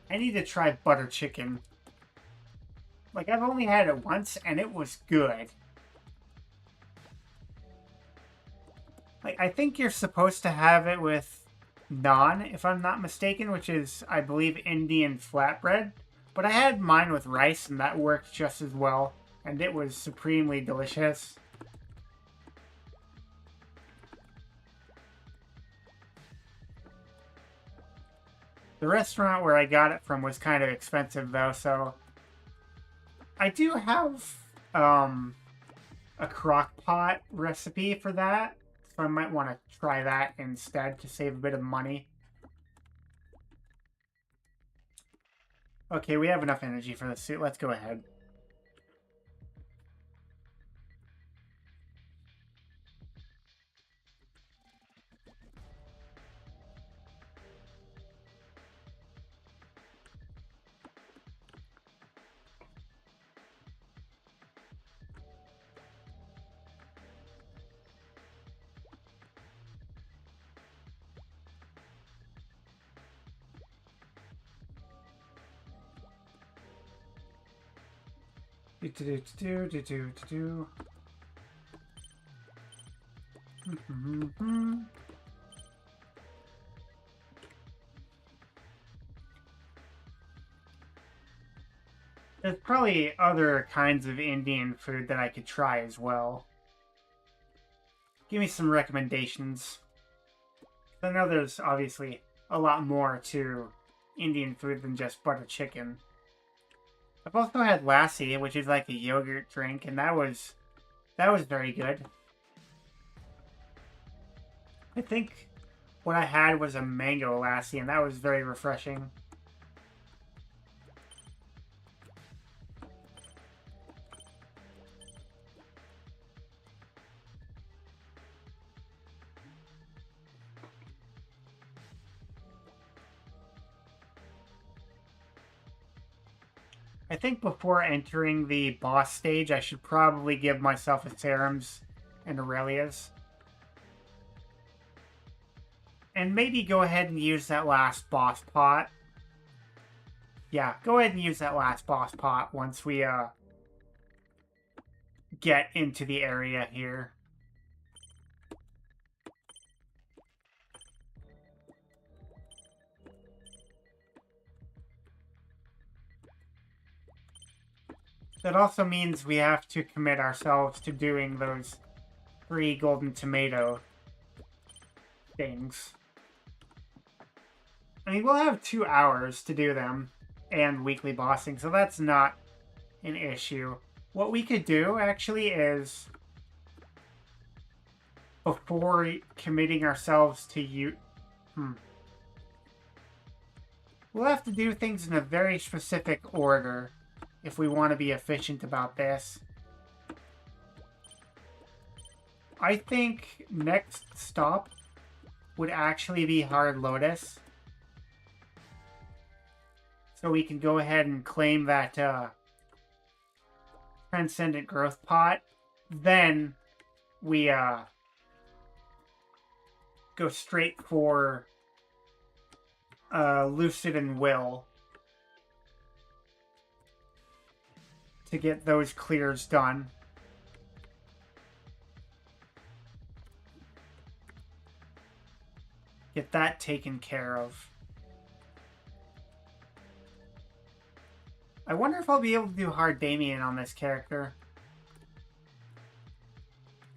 I need to try butter chicken. Like, I've only had it once, and it was good. Like, I think you're supposed to have it with naan, if I'm not mistaken, which is, I believe, Indian flatbread. But I had mine with rice, and that worked just as well, and it was supremely delicious. The restaurant where I got it from was kind of expensive, though, so I do have a crock pot recipe for that, so I might want to try that instead to save a bit of money. Okay, we have enough energy for the suit. Let's go ahead. Do. There's probably other kinds of Indian food that I could try as well. Give me some recommendations. I know there's obviously a lot more to Indian food than just butter chicken. I've also had lassi, which is like a yogurt drink, and that was very good. I think what I had was a mango lassi, and that was very refreshing. I think before entering the boss stage, I should probably give myself a serums and Aurelia's. And maybe go ahead and use that last boss pot. Yeah, go ahead and use that last boss pot once we get into the area here. That also means we have to commit ourselves to doing those 3 golden tomato things. I mean, we'll have 2 hours to do them and weekly bossing, so that's not an issue. What we could do, actually, is before committing ourselves to you... We'll have to do things in a very specific order if we want to be efficient about this. I think next stop would actually be Hard Lotus. So we can go ahead and claim that Transcendent Growth Pot. Then we go straight for Lucid and Will to get those clears done. Get that taken care of. I wonder if I'll be able to do Hard Damien on this character.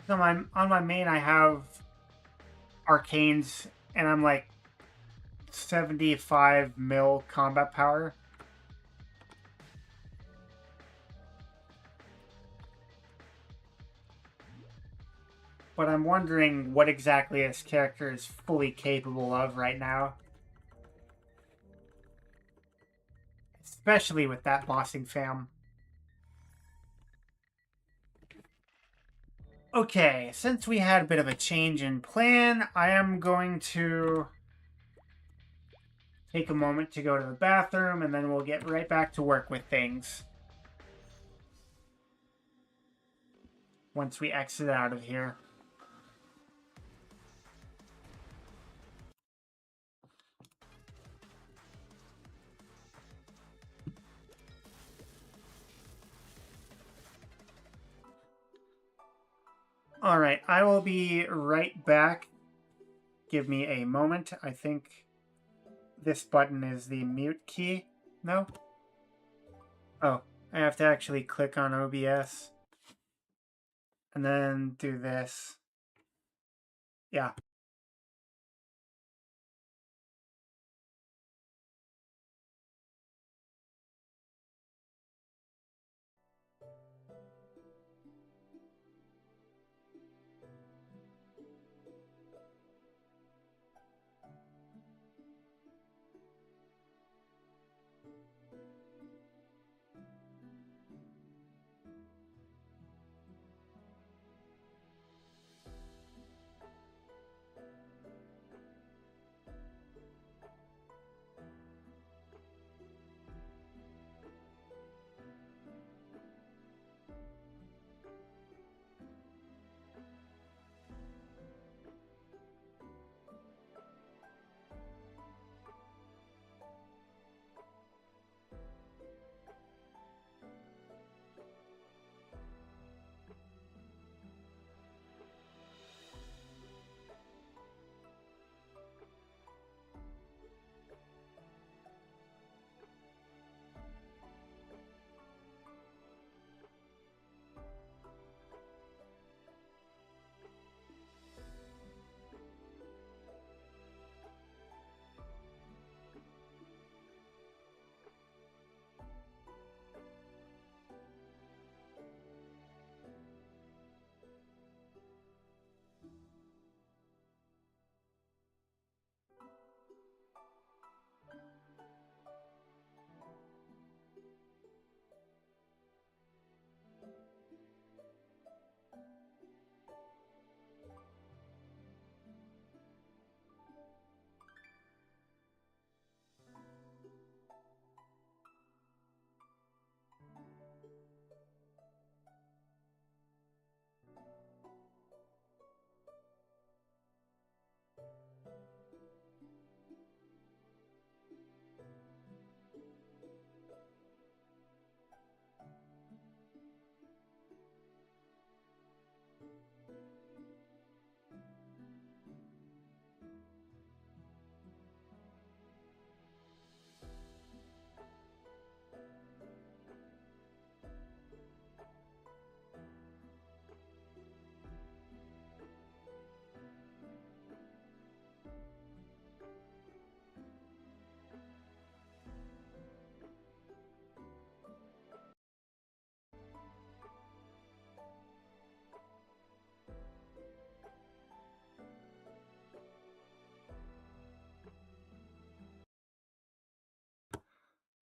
So on my main, I have Arcanes, and I'm like 75 mil combat power. But I'm wondering what exactly this character is fully capable of right now. Especially with that bossing fam. Okay, since we had a bit of a change in plan, I am going to take a moment to go to the bathroom, and then we'll get right back to work with things. Once we exit out of here. Alright, I will be right back. Give me a moment. I think this button is the mute key. No? Oh, I have to actually click on OBS. And then do this. Yeah.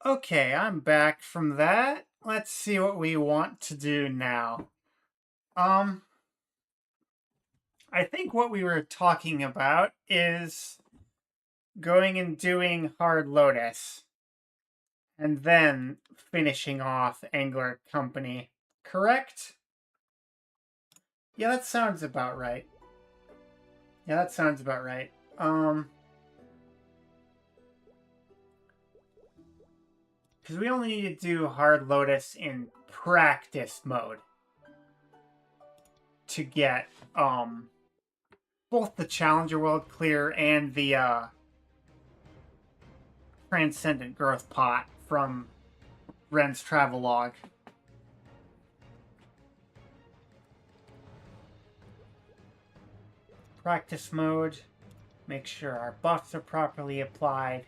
Okay, I'm back from that. Let's see what we want to do now. Um, I think what we were talking about is going and doing Hard Lotus and then finishing off Angler Company. Correct? Yeah, that sounds about right. Yeah, that sounds about right. Because we only need to do Hard Lotus in practice mode to get, both the Challenger World clear and the, Transcendent Growth Pot from Ren's Travelogue. Practice mode. Make sure our buffs are properly applied.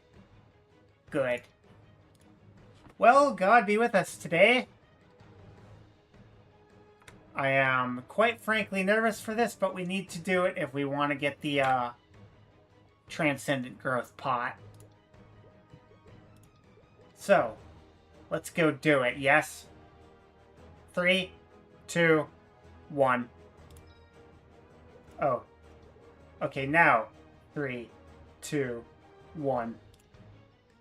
Good. Well, God be with us today. I am quite frankly nervous for this, but we need to do it if we want to get the Transcendent Growth Pot. So, let's go do it, yes? 3, 2, 1. Oh. Okay, now. 3, 2, 1.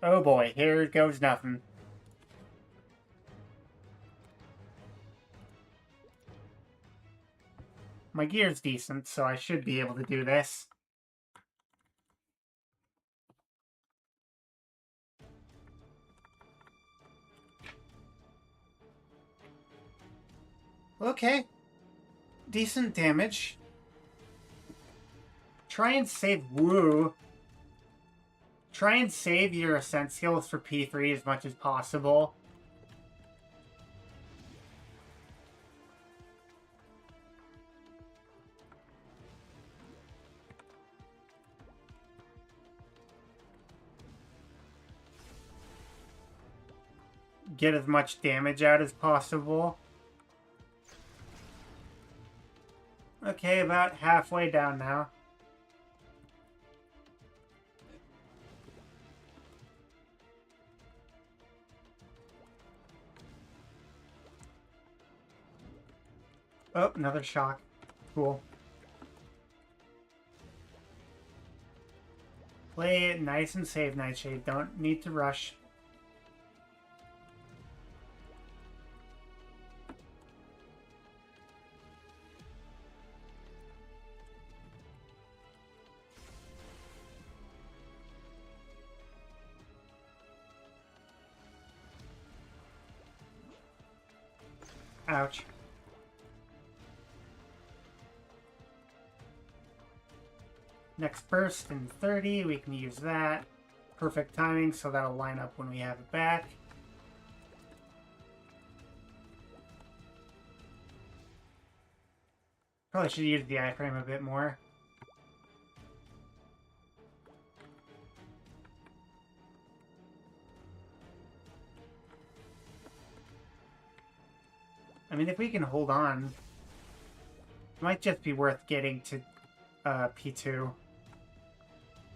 Oh boy, here goes nothing. My gear's decent, so I should be able to do this. Okay. Decent damage. Try and save woo. Try and save your ascent skills for P3 as much as possible. Get as much damage out as possible. Okay, about halfway down now. Oh, another shock. Cool. Play it nice and safe, Nightshade. Don't need to rush. Ouch. Next burst in 30, we can use that. Perfect timing, so that'll line up when we have it back. Probably should use the iframe a bit more. I mean, if we can hold on, it might just be worth getting to P2.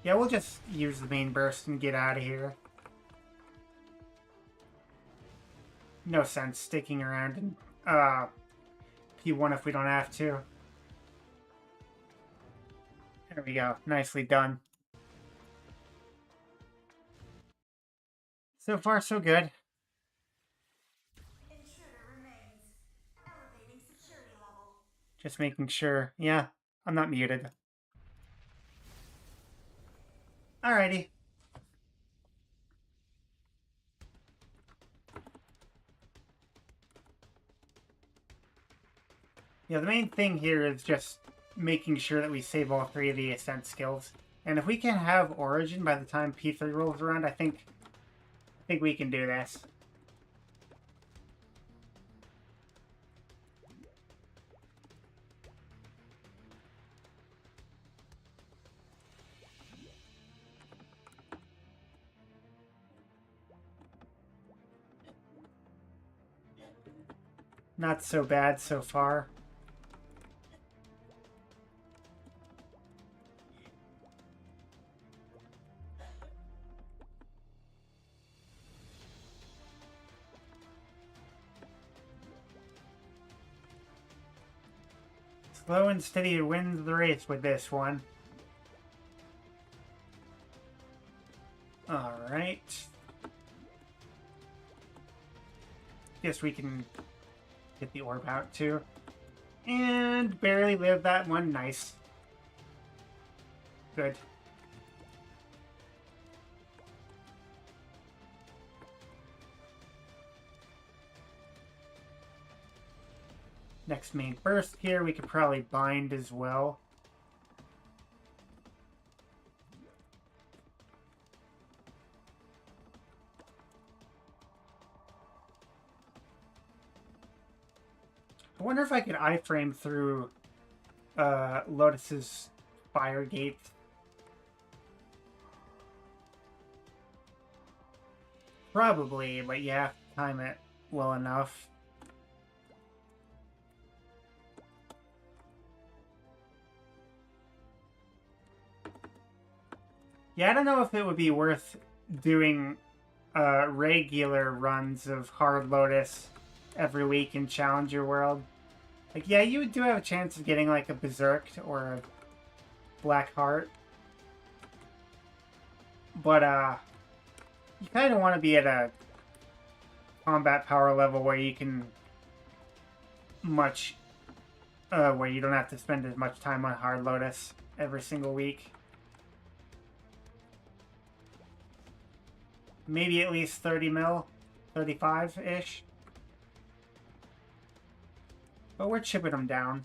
Yeah, we'll just use the main burst and get out of here. No sense sticking around in P1 if we don't have to. There we go. Nicely done. So far, so good. Just making sure. Yeah, I'm not muted. Alrighty. Yeah, the main thing here is just making sure that we save all 3 of the ascent skills. And if we can have Origin by the time P3 rolls around, I think we can do this. Not so bad so far. Slow and steady wins the race with this one. Alright. Guess we can get the orb out too. And barely live that one. Nice. Good. Next main burst here, we could probably bind as well. I wonder if I could iframe through Lotus's fire gate. Probably, but you have to time it well enough. Yeah, I don't know if it would be worth doing regular runs of Hard Lotus every week in Challenger World. Like, yeah, you do have a chance of getting, like, a Berserked or a Black Heart. But, you kind of want to be at a combat power level where you can where you don't have to spend as much time on Hard Lotus every single week. Maybe at least 30 mil, 35-ish. But we're chipping them down.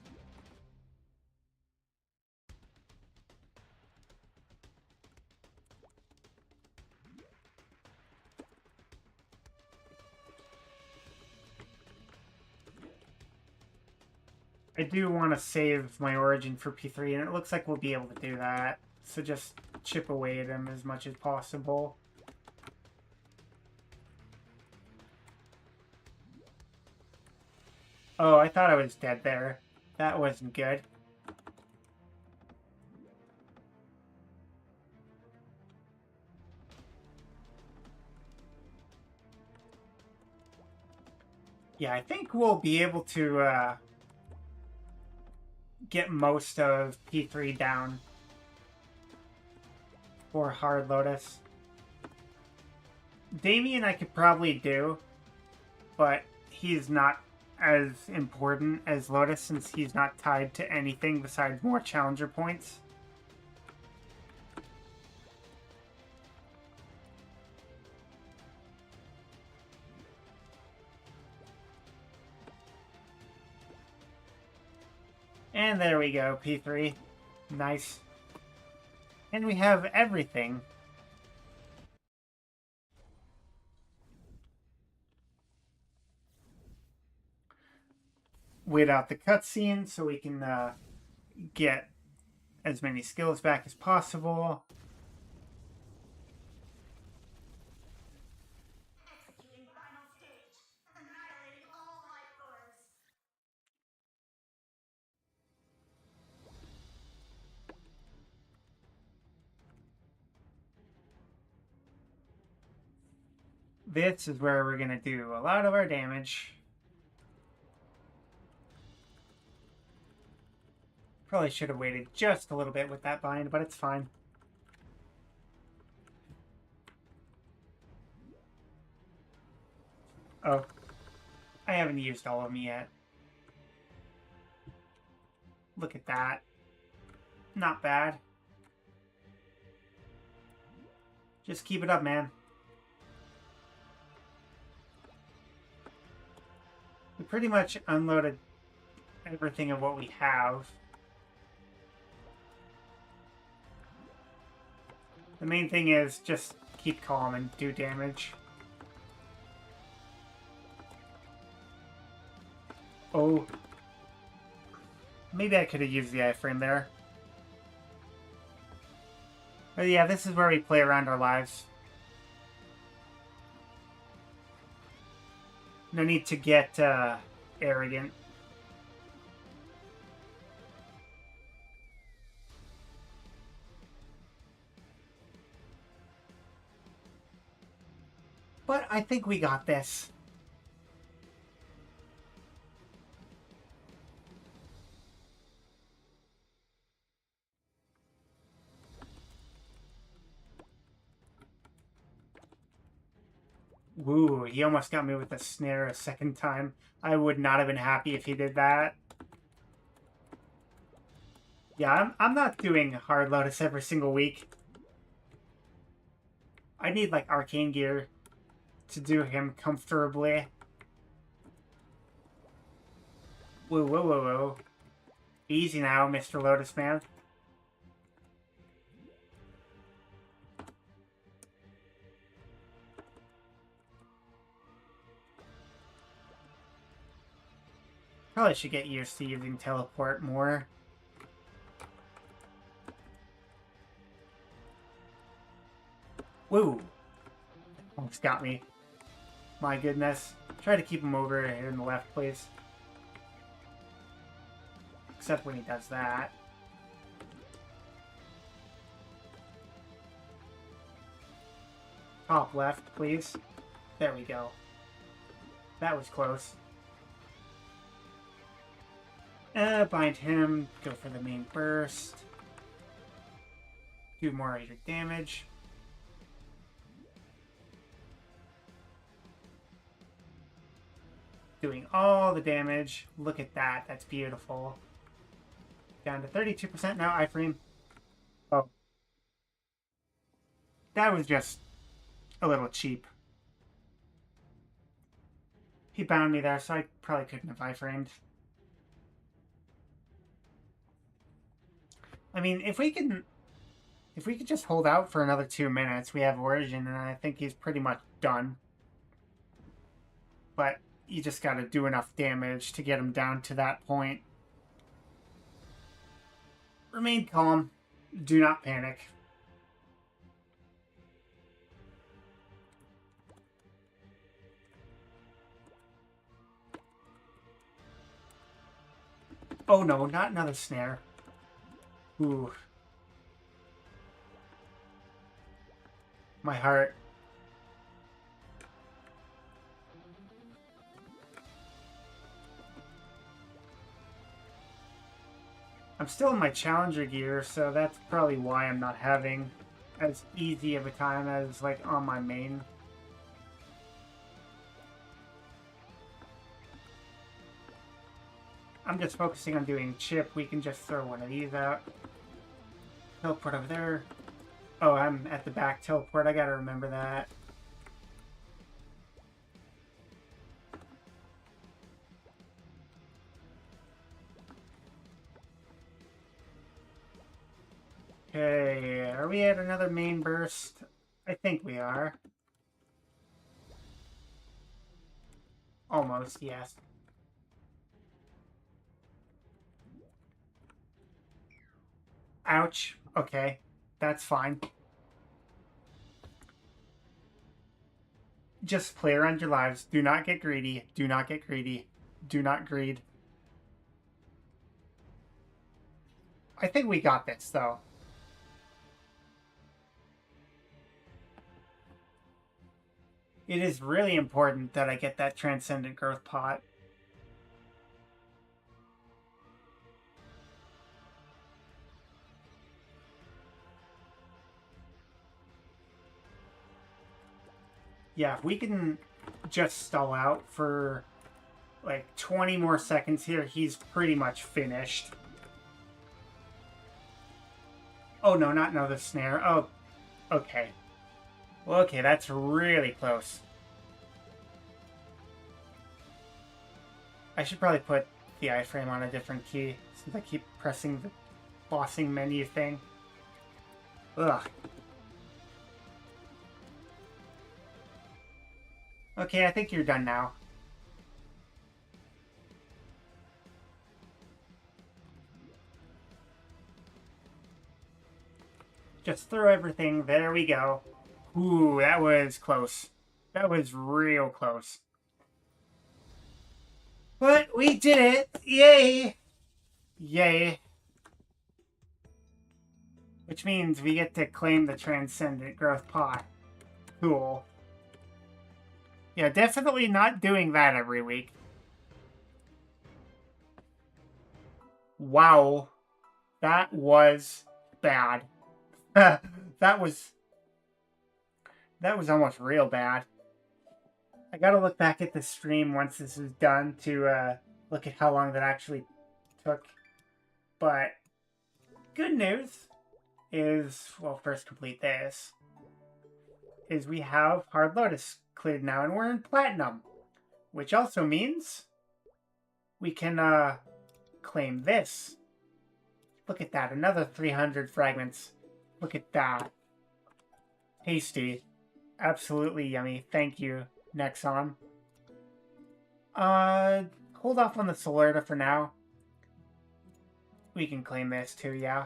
I do want to save my origin for P3, and it looks like we'll be able to do that. So just chip away at him as much as possible. Oh, I thought I was dead there. That wasn't good. Yeah, I think we'll be able to get most of P3 down for Hard Lotus. Damien I could probably do, but he's not as important as Lotus since he's not tied to anything besides more challenger points. And there we go, P3. Nice. And we have everything. Wait out the cutscene so we can get as many skills back as possible. This is where we're going to do a lot of our damage. Probably should have waited just a little bit with that bind, but it's fine. Oh, I haven't used all of them yet. Look at that. Not bad. Just keep it up, man. We pretty much unloaded everything of what we have. The main thing is just keep calm and do damage. Oh. Maybe I could have used the iframe there. But yeah, this is where we play around our lives. No need to get arrogant. But I think we got this. Woo, he almost got me with a snare a second time. I would not have been happy if he did that. Yeah, I'm not doing Hard Lotus every single week. I need, like, arcane gear to do him comfortably. Whoa, whoa, whoa, whoa. Easy now, Mr. Lotus Man. Probably should get used to using teleport more. Woo! Almost got me. My goodness. Try to keep him over here in the left, please. Except when he does that. Top left, please. There we go. That was close. Bind him. Go for the main burst. Do more of your damage. Doing all the damage. Look at that. That's beautiful. Down to 32% now, iframe. Oh. That was just a little cheap. He bound me there, so I probably couldn't have iframed. I mean, if we could just hold out for another 2 minutes, we have Origin, and I think he's pretty much done. But you just gotta do enough damage to get him down to that point. Remain calm. Do not panic. Oh no, not another snare. Ooh. My heart. I'm still in my challenger gear, so that's probably why I'm not having as easy of a time as like on my main. I'm just focusing on doing chip. We can just throw one of these out. Teleport over there. Oh, I'm at the back teleport. I gotta remember that. Okay, are we at another main burst? I think we are. Almost, yes. Ouch. Okay, that's fine. Just play around your lives. Do not get greedy. Do not get greedy. Do not greed. I think we got this, though. It is really important that I get that Transcendent Growth pot. Yeah, if we can just stall out for like 20 more seconds here, he's pretty much finished. Oh no, not another snare. Oh, okay. Well, okay, that's really close. I should probably put the iframe on a different key since I keep pressing the bossing menu thing. Ugh. Okay, I think you're done now. Just throw everything. There we go. Ooh, that was close. That was real close. But we did it! Yay! Yay. Which means we get to claim the Transcendent Growth Pot. Cool. Yeah, definitely not doing that every week. Wow. That was bad. that was almost real bad. I gotta look back at the stream once this is done to look at how long that actually took. But good news is, well, first complete this, is we have Hard Lotus cleared now, and we're in Platinum. Which also means we can claim this. Look at that, another 300 fragments. Look at that. Tasty. Absolutely yummy. Thank you, Nexon. Hold off on the Solerta for now. We can claim this too, yeah.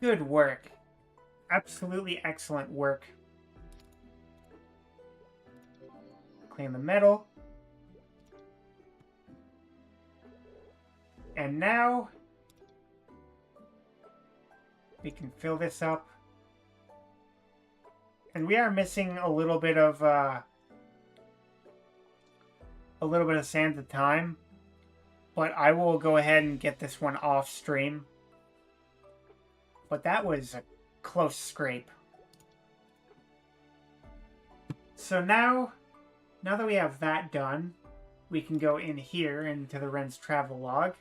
Good work. Absolutely excellent work. Claim the medal. And now we can fill this up. And we are missing a little bit of Sands of Time. But I will go ahead and get this one off stream. But that was a close scrape. So now that we have that done, we can go in here into the Ren's travel log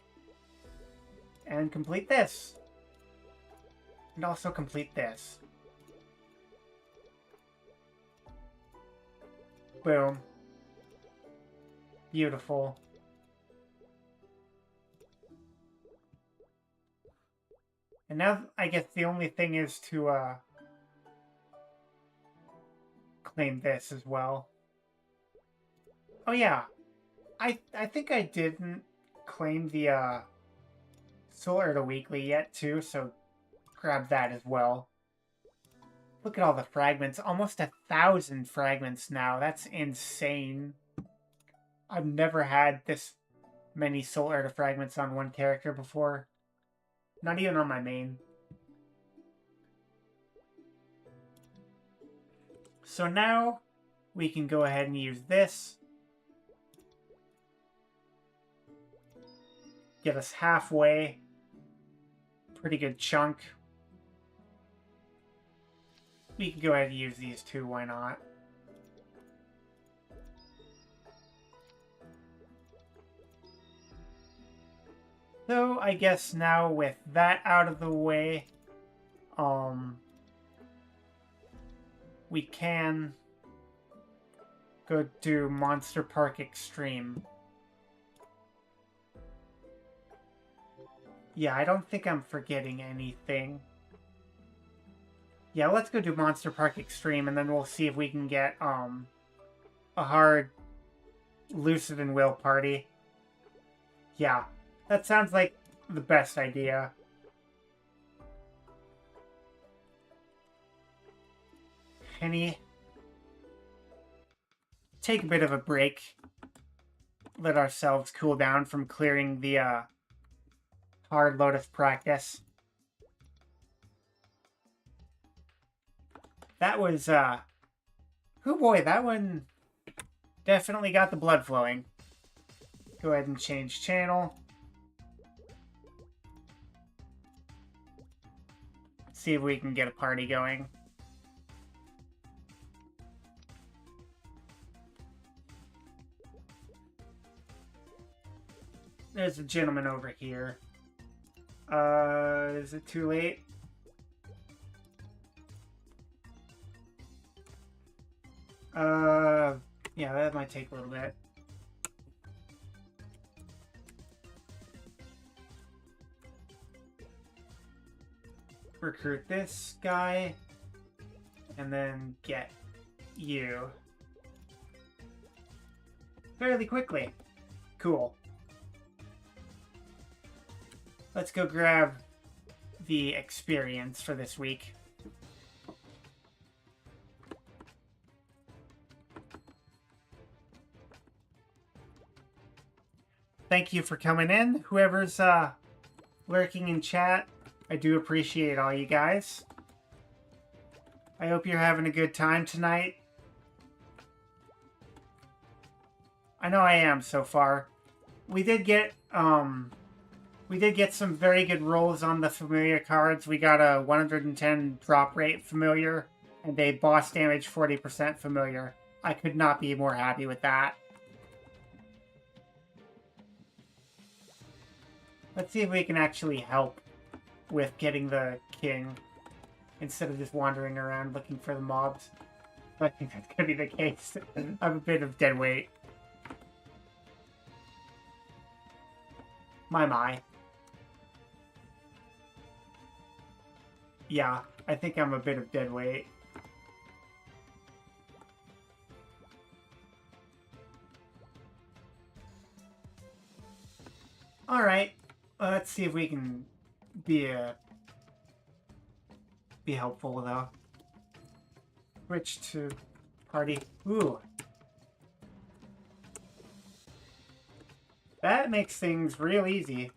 and complete this. And also complete this. Boom. Beautiful. And now I guess the only thing is to claim this as well. Oh yeah. I think I didn't claim the Soul Earth Weekly yet, too, so grab that as well. Look at all the fragments. Almost 1,000 fragments now. That's insane. I've never had this many Soul Earth fragments on one character before. Not even on my main. So now we can go ahead and use this. Get us halfway. Pretty good chunk. We can go ahead and use these two, why not? So I guess now with that out of the way, we can go do Monster Park Extreme. Yeah, I don't think I'm forgetting anything. Yeah, let's go do Monster Park Extreme, and then we'll see if we can get a hard Lucid and Will party. Yeah, that sounds like the best idea. Penny, take a bit of a break. Let ourselves cool down from clearing the hard Lotus practice. That was, oh boy, that one definitely got the blood flowing. Go ahead and change channel. See if we can get a party going. There's a gentleman over here. Is it too late? Yeah, that might take a little bit. Recruit this guy, and then get you. Fairly quickly. Cool. Let's go grab the experience for this week. Thank you for coming in. Whoever's lurking in chat, I do appreciate all you guys. I hope you're having a good time tonight. I know I am so far. We did get some very good rolls on the familiar cards. We got a 110 drop rate familiar and a boss damage 40% familiar. I could not be more happy with that. Let's see if we can actually help with getting the king instead of just wandering around looking for the mobs. I think that's going to be the case. I'm a bit of dead weight. My. Yeah, I think I'm a bit of dead weight. Alright, let's see if we can be helpful though. Switch to party. Ooh. That makes things real easy.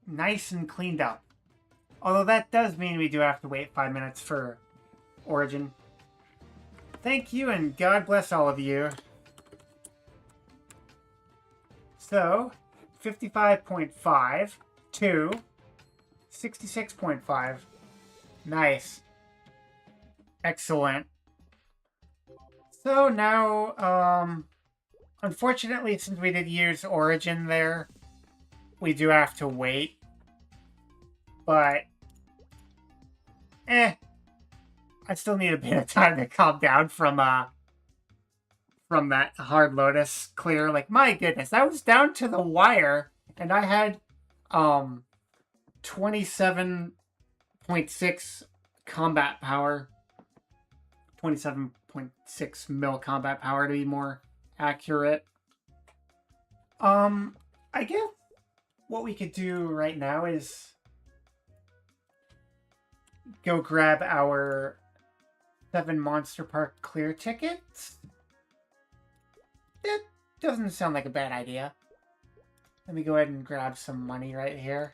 Nice and cleaned up. Although that does mean we do have to wait 5 minutes for Origin. Thank you and God bless all of you. So, 55.5 to 66.5. Nice. Excellent. So now, unfortunately, since we did use Origin there, we do have to wait. But, I still need a bit of time to calm down from that hard Lotus clear. Like, my goodness, that was down to the wire, and I had 27.6 combat power, 27.6 mil combat power to be more accurate. I guess what we could do right now is go grab our 7 Monster Park clear tickets. That doesn't sound like a bad idea. Let me go ahead and grab some money right here.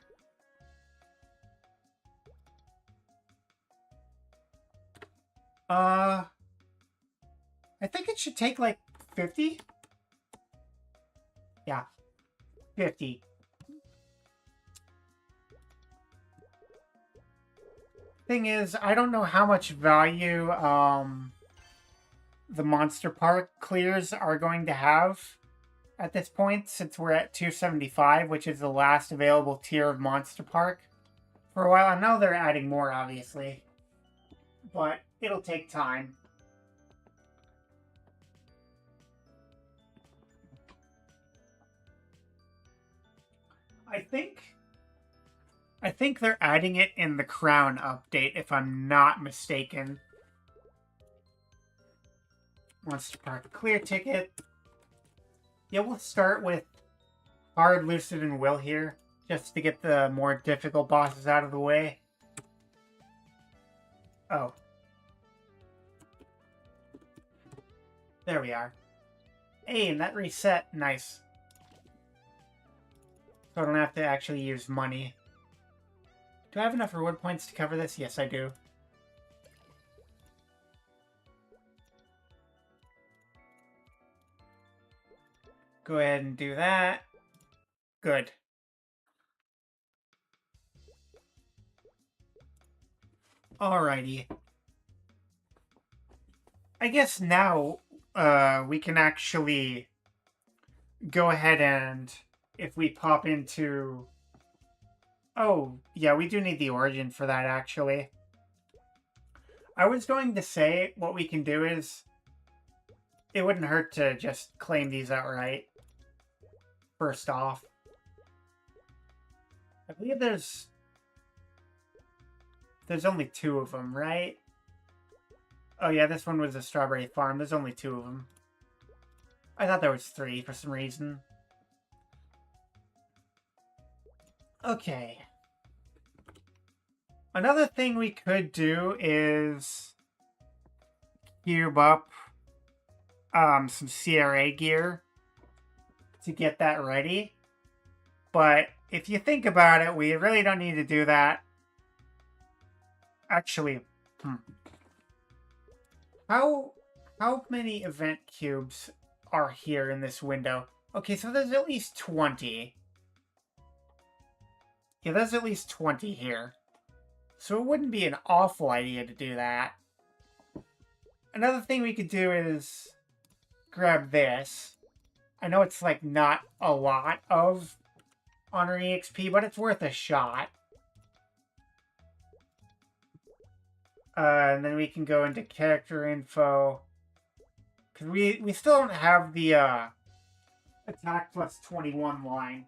I think it should take like 50. Yeah, 50. Thing is, I don't know how much value the Monster Park clears are going to have at this point, since we're at 275, which is the last available tier of Monster Park. For a while, I know they're adding more, obviously, but it'll take time. I think they're adding it in the Crown update, if I'm not mistaken. Monster Park clear ticket. Yeah, we'll start with Hard, Lucid, and Will here, just to get the more difficult bosses out of the way. Oh. There we are. Hey, and that reset. Nice. So I don't have to actually use money. Do I have enough reward points to cover this? Yes, I do. Go ahead and do that. Good. Alrighty. I guess now we can actually go ahead and, if we pop into... Oh, yeah, we do need the origin for that, actually. I was going to say what we can do is, it wouldn't hurt to just claim these outright. First off. I believe there's only 2 of them, right? Oh yeah, this one was a strawberry farm. There's only 2 of them. I thought there was 3 for some reason. Okay. Another thing we could do is cube up some CRA gear to get that ready. But if you think about it, we really don't need to do that. Actually, How many event cubes are here in this window? Okay, so there's at least 20. Yeah, there's at least 20 here. So it wouldn't be an awful idea to do that. Another thing we could do is grab this. I know it's like not a lot of honor EXP, but it's worth a shot. And then we can go into character info. Because we still don't have the attack plus 21 line.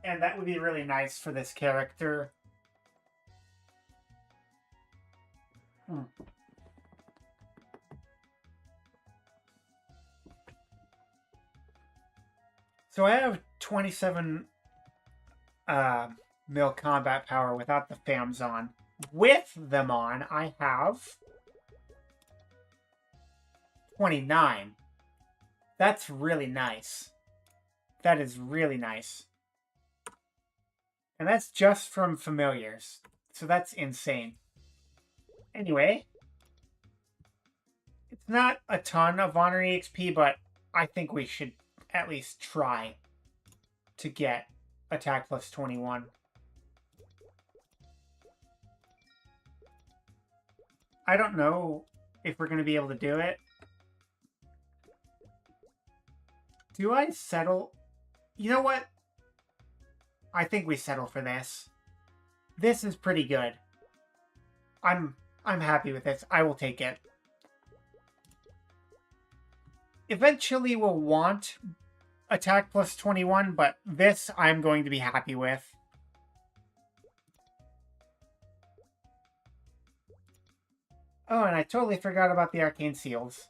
And that would be really nice for this character. So I have 27 mil combat power without the FAMs on. With them on, I have 29. That's really nice. That is really nice. And that's just from familiars. So that's insane. Anyway. It's not a ton of honor EXP, but I think we should at least try to get attack plus 21. I don't know if we're going to be able to do it. Do I settle? You know what? I think we settle for this. This is pretty good. I'm happy with this. I will take it. Eventually we'll want attack plus 21, but this I'm going to be happy with. Oh, and I totally forgot about the arcane seals.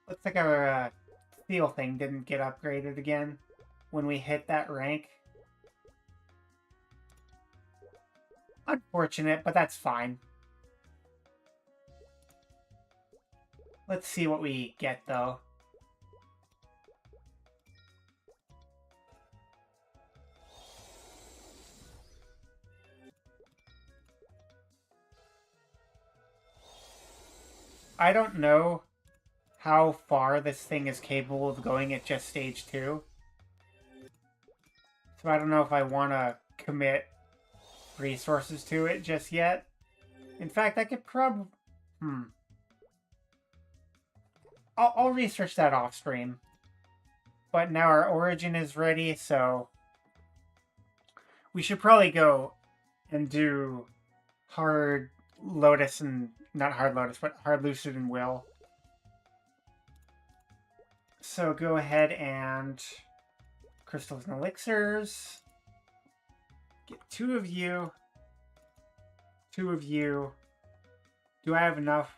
Looks like our steel thing didn't get upgraded again when we hit that rank. Unfortunate, but that's fine. Let's see what we get, though. I don't know how far this thing is capable of going at just stage 2. So I don't know if I want to commit resources to it just yet. In fact, I could probably... I'll research that off stream. But now our origin is ready, so... we should probably go and do Hard Lotus and... not Hard Lotus, but Hard Lucid and Will. So go ahead and... crystals and elixirs. Get 2 of you. 2 of you. Do I have enough?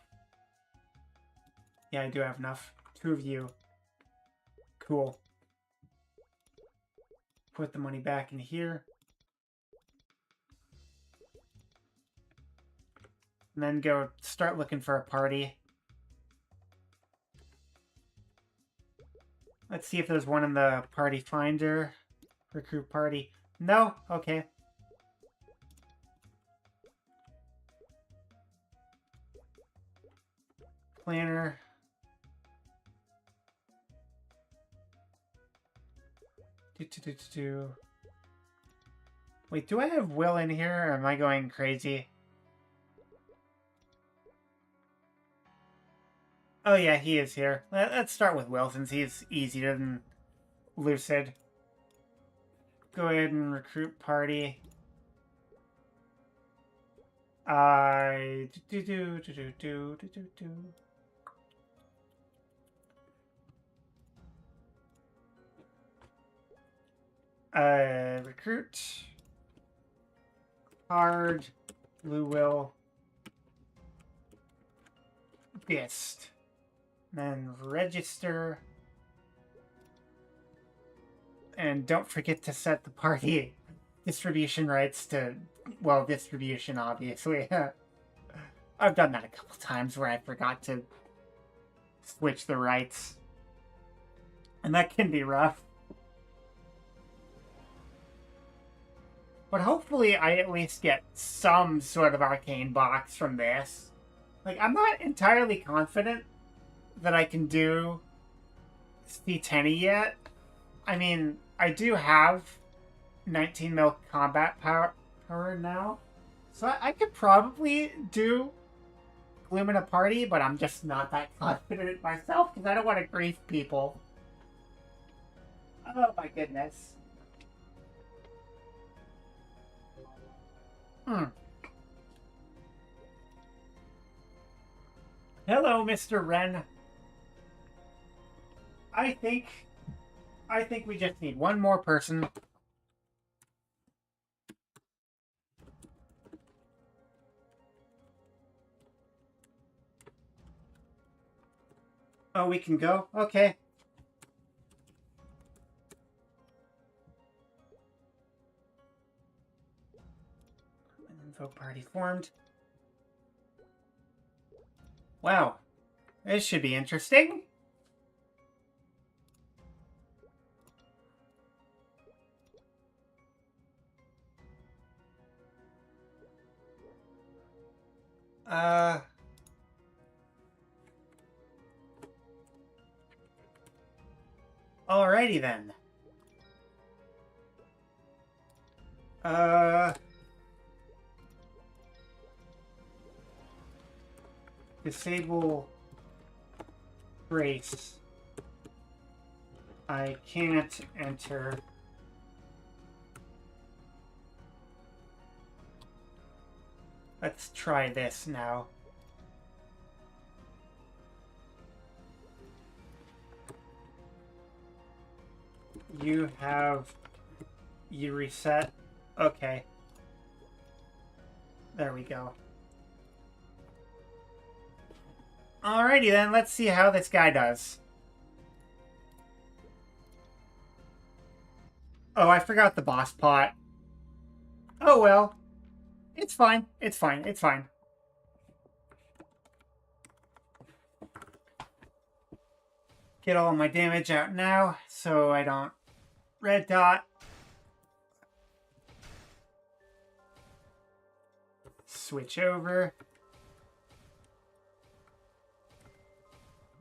Yeah, I do have enough. 2 of you. Cool. Put the money back in here. And then go start looking for a party. Let's see if there's one in the party finder. Recruit party. No? Okay. Planner. Wait, do I have Will in here, or am I going crazy? Oh yeah, he is here. Let's start with Will, since he's easier than Lucid. Go ahead and recruit party. Recruit. Hard. Blue Will. Gist. Then register. And don't forget to set the party distribution rights to, well, distribution, obviously. I've done that a couple times where I forgot to switch the rights. And that can be rough. But hopefully I at least get some sort of arcane box from this. Like, I'm not entirely confident that I can do C10 yet. I mean, I do have 19 mil combat power now. So I could probably do Gloom in a party, but I'm just not that confident myself because I don't want to grief people. Oh my goodness. Hello, Mr. Wren. I think we just need one more person. Oh, we can go? Okay. Info party formed. Wow. This should be interesting. Alrighty then. Disable race. I can't enter. Let's try this now. You reset? Okay. There we go. Alrighty then, let's see how this guy does. Oh, I forgot the boss pot. Oh well. It's fine. It's fine. It's fine. Get all my damage out now so I don't red dot. Switch over.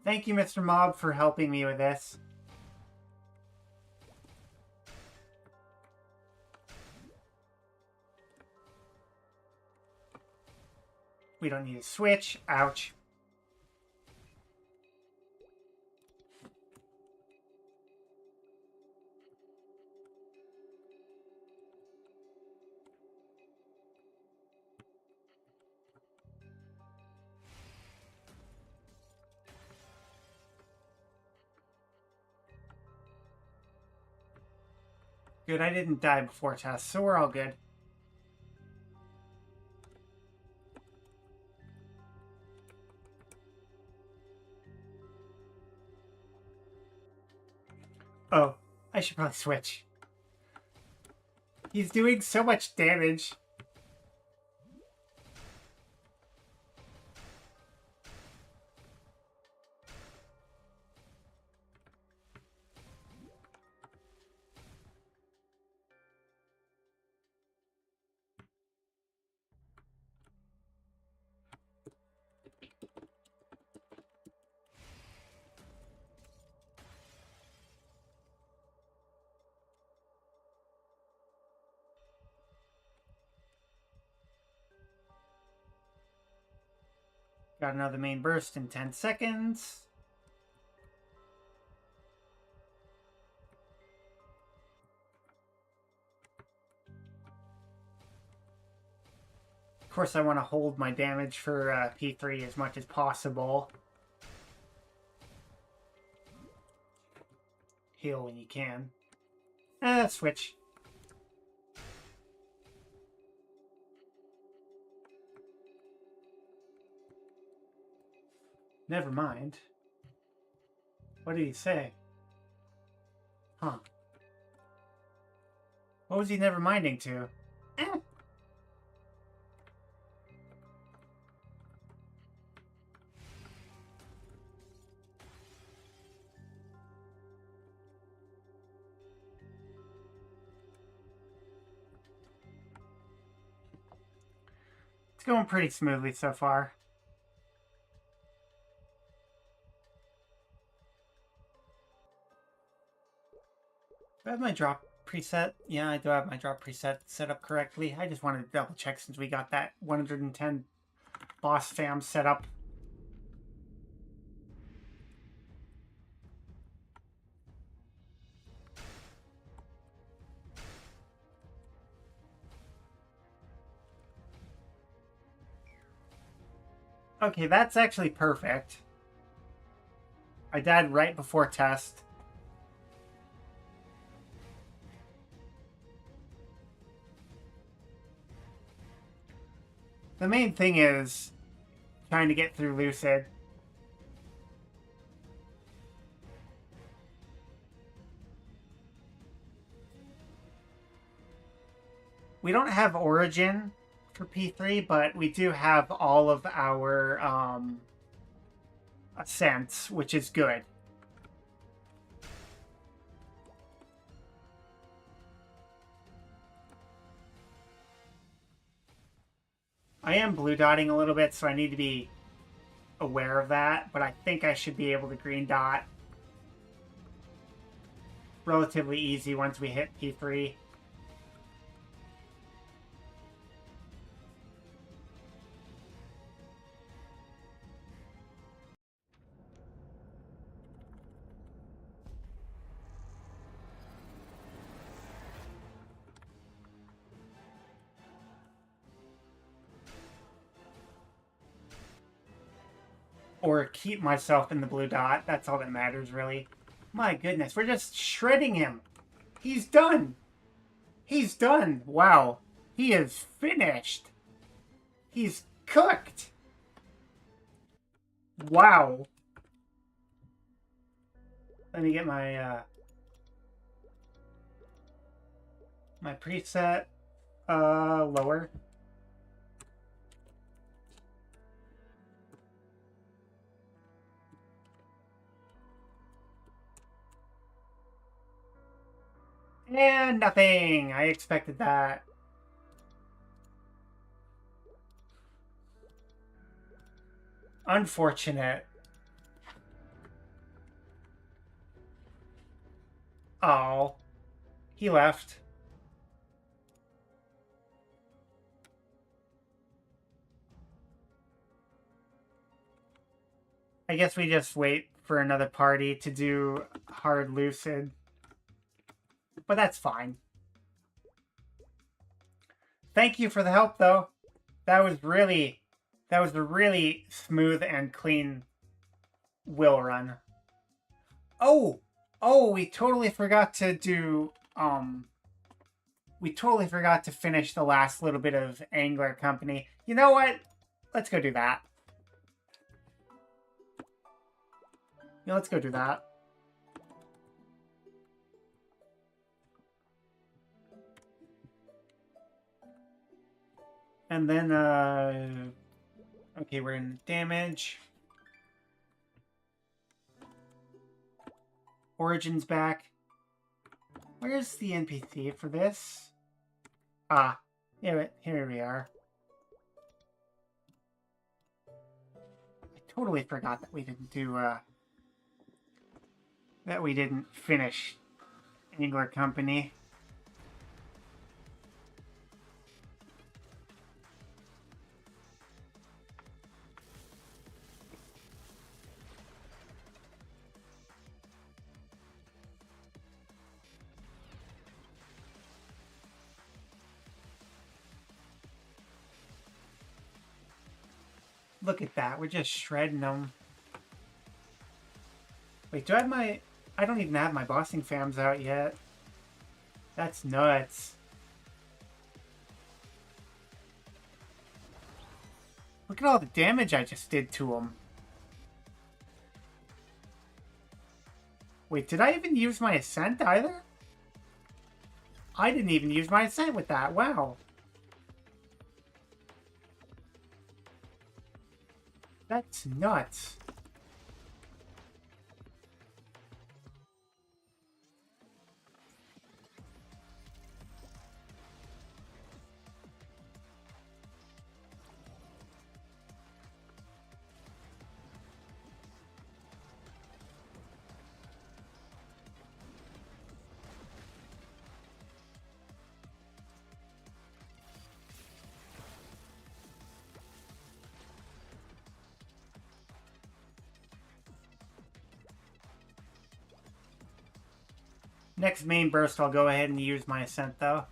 Thank you, Mr. Mob, for helping me with this. We don't need a switch. Ouch. Good, I didn't die before test, so we're all good. Oh, I should probably switch. He's doing so much damage. Got another main burst in 10 seconds. Of course, I want to hold my damage for P3 as much as possible. Heal when you can. Switch. Never mind. What did he say? Huh. What was he never minding to? It's going pretty smoothly so far. Do I have my drop preset? Yeah, I do have my drop preset set up correctly. I just wanted to double check since we got that 110 boss fam set up. Okay, that's actually perfect. I died right before test. The main thing is trying to get through Lucid. We don't have Origin for P3, but we do have all of our ascents, which is good. I am blue dotting a little bit, so I need to be aware of that, but I think I should be able to green dot relatively easy once we hit P3. Or keep myself in the blue dot. That's all that matters, really. My goodness, we're just shredding him. He's done. He's done. Wow. He is finished. He's cooked. Wow. Let me get my My preset, lower. And nothing! I expected that. Unfortunate. Oh. He left. I guess we just wait for another party to do hard lucid. But that's fine. Thank you for the help, though. That was a really smooth and clean will run. Oh, we totally forgot to do we totally forgot to finish the last little bit of Angler Company. You know what? Let's go do that. Yeah, let's go do that. And then, okay, we're in damage. Origin's back. Where's the NPC for this? Ah, here we are. I totally forgot that we didn't do, that we didn't finish Angler Company. Look at that, we're just shredding them. Wait, do I have my... I don't even have my bossing fams out yet. That's nuts. Look at all the damage I just did to him. Wait, did I even use my Ascent either? I didn't even use my Ascent with that, wow. That's nuts. Next main burst, I'll go ahead and use my Ascent, though.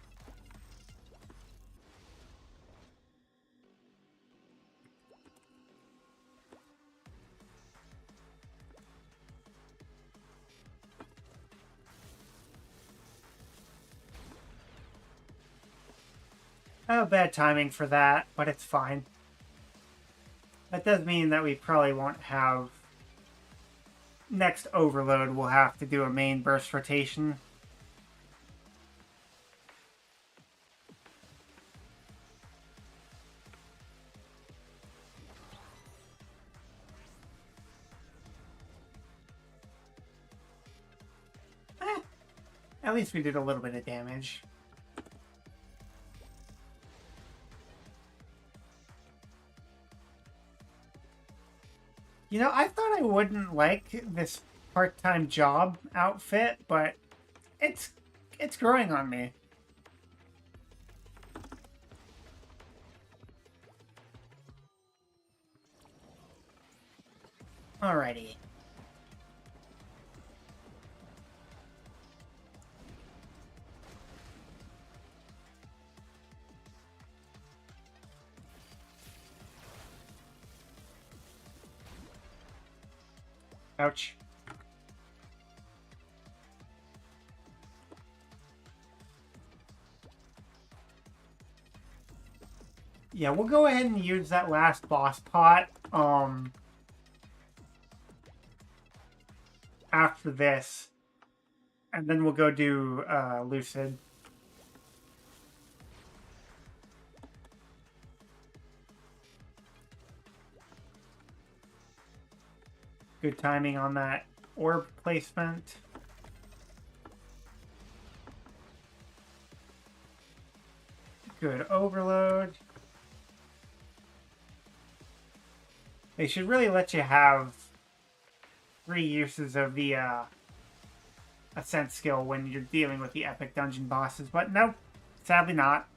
Oh, bad timing for that, but it's fine. That does mean that we probably won't have... Next overload, we'll have to do a main burst rotation. At least we did a little bit of damage. You know, I thought I wouldn't like this part-time job outfit, but it's growing on me. Alrighty. Ouch. Yeah, we'll go ahead and use that last boss pot, after this. And then we'll go do, Lucid. Good timing on that orb placement. Good overload. They should really let you have 3 uses of the Ascent skill when you're dealing with the epic dungeon bosses, but nope, sadly not.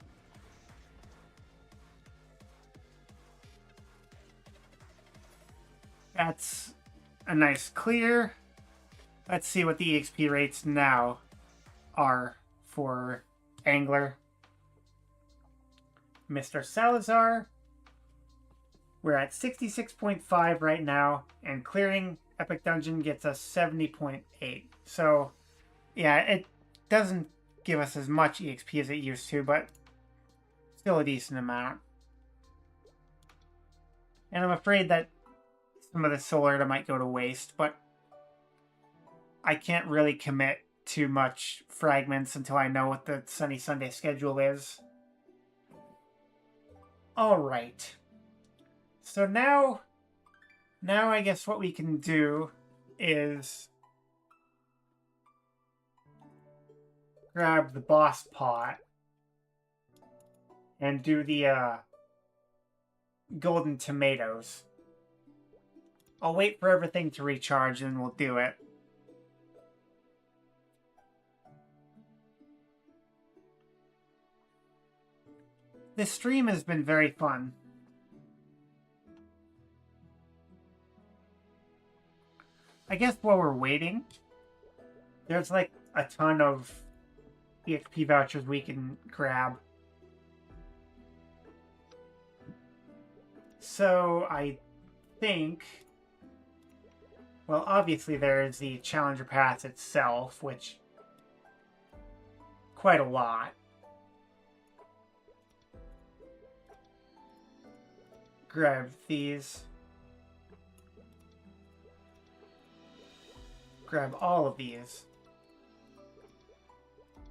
That's a nice clear. Let's see what the EXP rates now are for Angler. Mr. Salazar, we're at 66.5 right now, and clearing Epic Dungeon gets us 70.8. So, yeah, it doesn't give us as much EXP as it used to, but still a decent amount. And I'm afraid that some of the Solar might go to waste, but I can't really commit too much fragments until I know what the Sunny Sunday schedule is. Alright. So now I guess what we can do is grab the boss pot and do the golden tomatoes. I'll wait for everything to recharge and we'll do it. This stream has been very fun. I guess while we're waiting, there's like a ton of EXP vouchers we can grab. So I think, well, obviously there's the Challenger Pass itself, which quite a lot. Grab these. Grab all of these.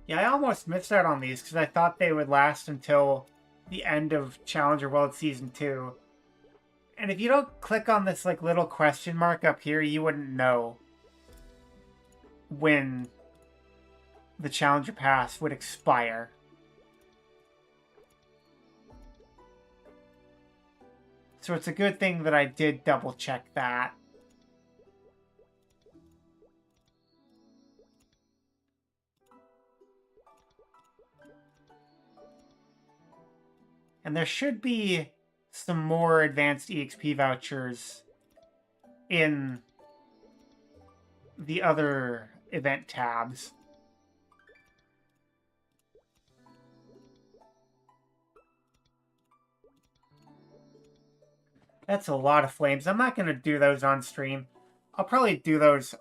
Yeah, I almost missed out on these because I thought they would last until the end of Challenger World Season 2. And if you don't click on this like little question mark up here, you wouldn't know when the Challenger Pass would expire. So it's a good thing that I did double check that. And there should be some more advanced EXP vouchers in the other event tabs. That's a lot of flames. I'm not going to do those on stream. I'll probably do those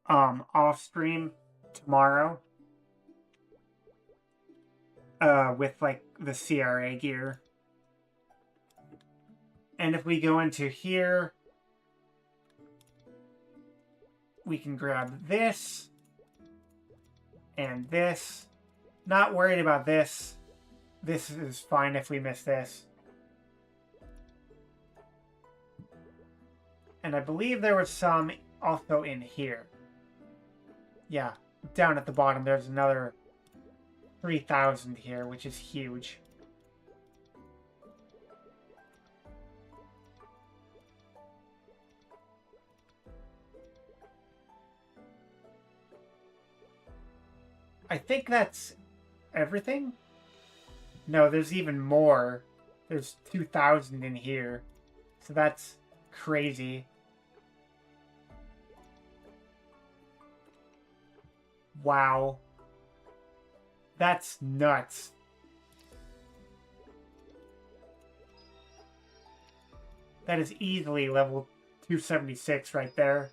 off stream tomorrow. With like the CRA gear. And if we go into here, we can grab this and this. Not worried about this. This is fine if we miss this. And I believe there was some also in here. Yeah, down at the bottom there's another 3,000 here, which is huge. I think that's everything? No, there's even more. There's 2,000 in here. So that's crazy. Wow. That's nuts. That is easily level 276 right there.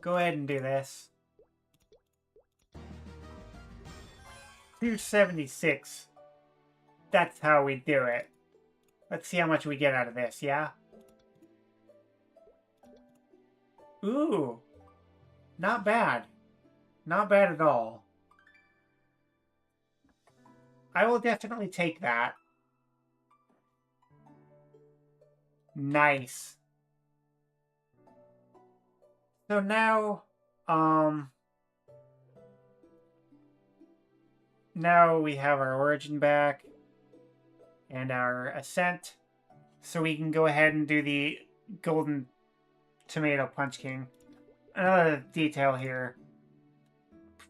Go ahead and do this. 276. That's how we do it. Let's see how much we get out of this, yeah? Ooh. Not bad. Not bad at all. I will definitely take that. Nice. So now, now we have our origin back and our ascent. So we can go ahead and do the golden tomato punch king. Another detail here.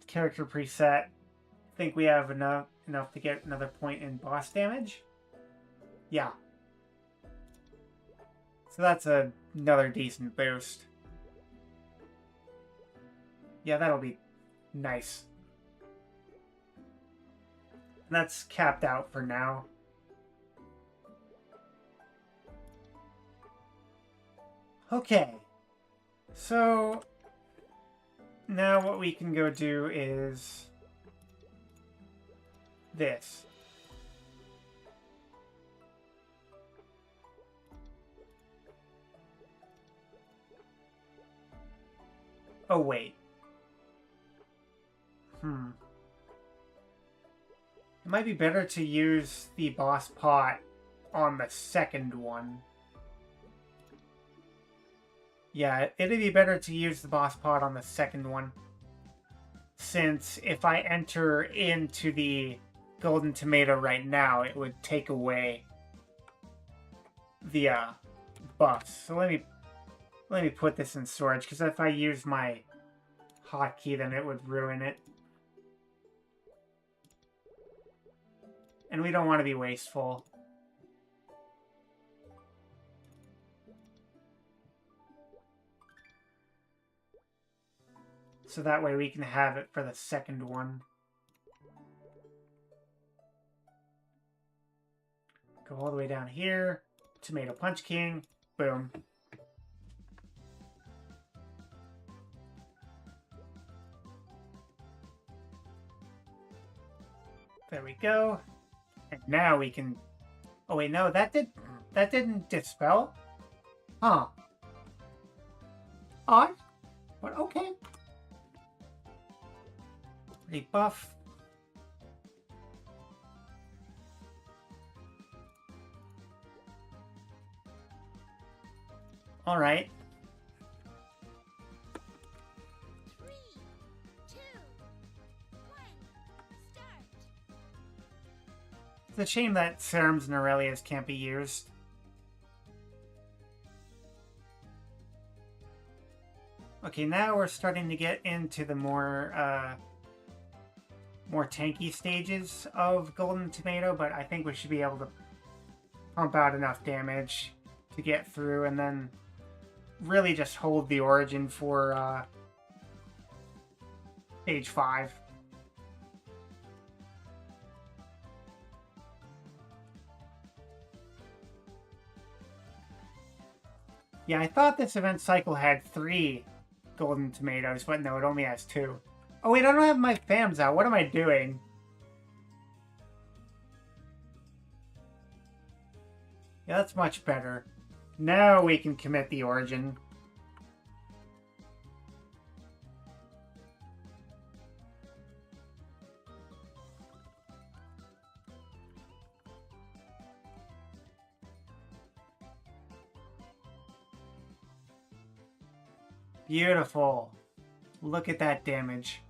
Character preset. I think we have enough to get another point in boss damage. Yeah. So that's another decent boost. Yeah, that'll be nice. And that's capped out for now. Okay. So now what we can go do is this. Oh, wait. It might be better to use the boss pot on the second one. Yeah, it'd be better to use the boss pot on the second one. Since if I enter into the golden tomato right now, it would take away the buffs. So let me put this in storage, because if I use my hotkey, then it would ruin it. And we don't want to be wasteful. So that way we can have it for the second one. Go all the way down here. Tomato Punch King. Boom. There we go. And now we can... Oh wait, no, that didn't dispel? Huh. Odd. But okay. Rebuff. Alright. 3, 2, 1, start. It's a shame that Serums and Aurelias can't be used. Okay, now we're starting to get into the more tanky stages of Golden Tomato, but I think we should be able to pump out enough damage to get through, and then really just hold the origin for stage 5. Yeah, I thought this event cycle had 3 golden tomatoes, but no, it only has 2. Oh wait, I don't have my fams out. What am I doing? Yeah, that's much better. Now we can commit the origin. Beautiful. Look at that damage.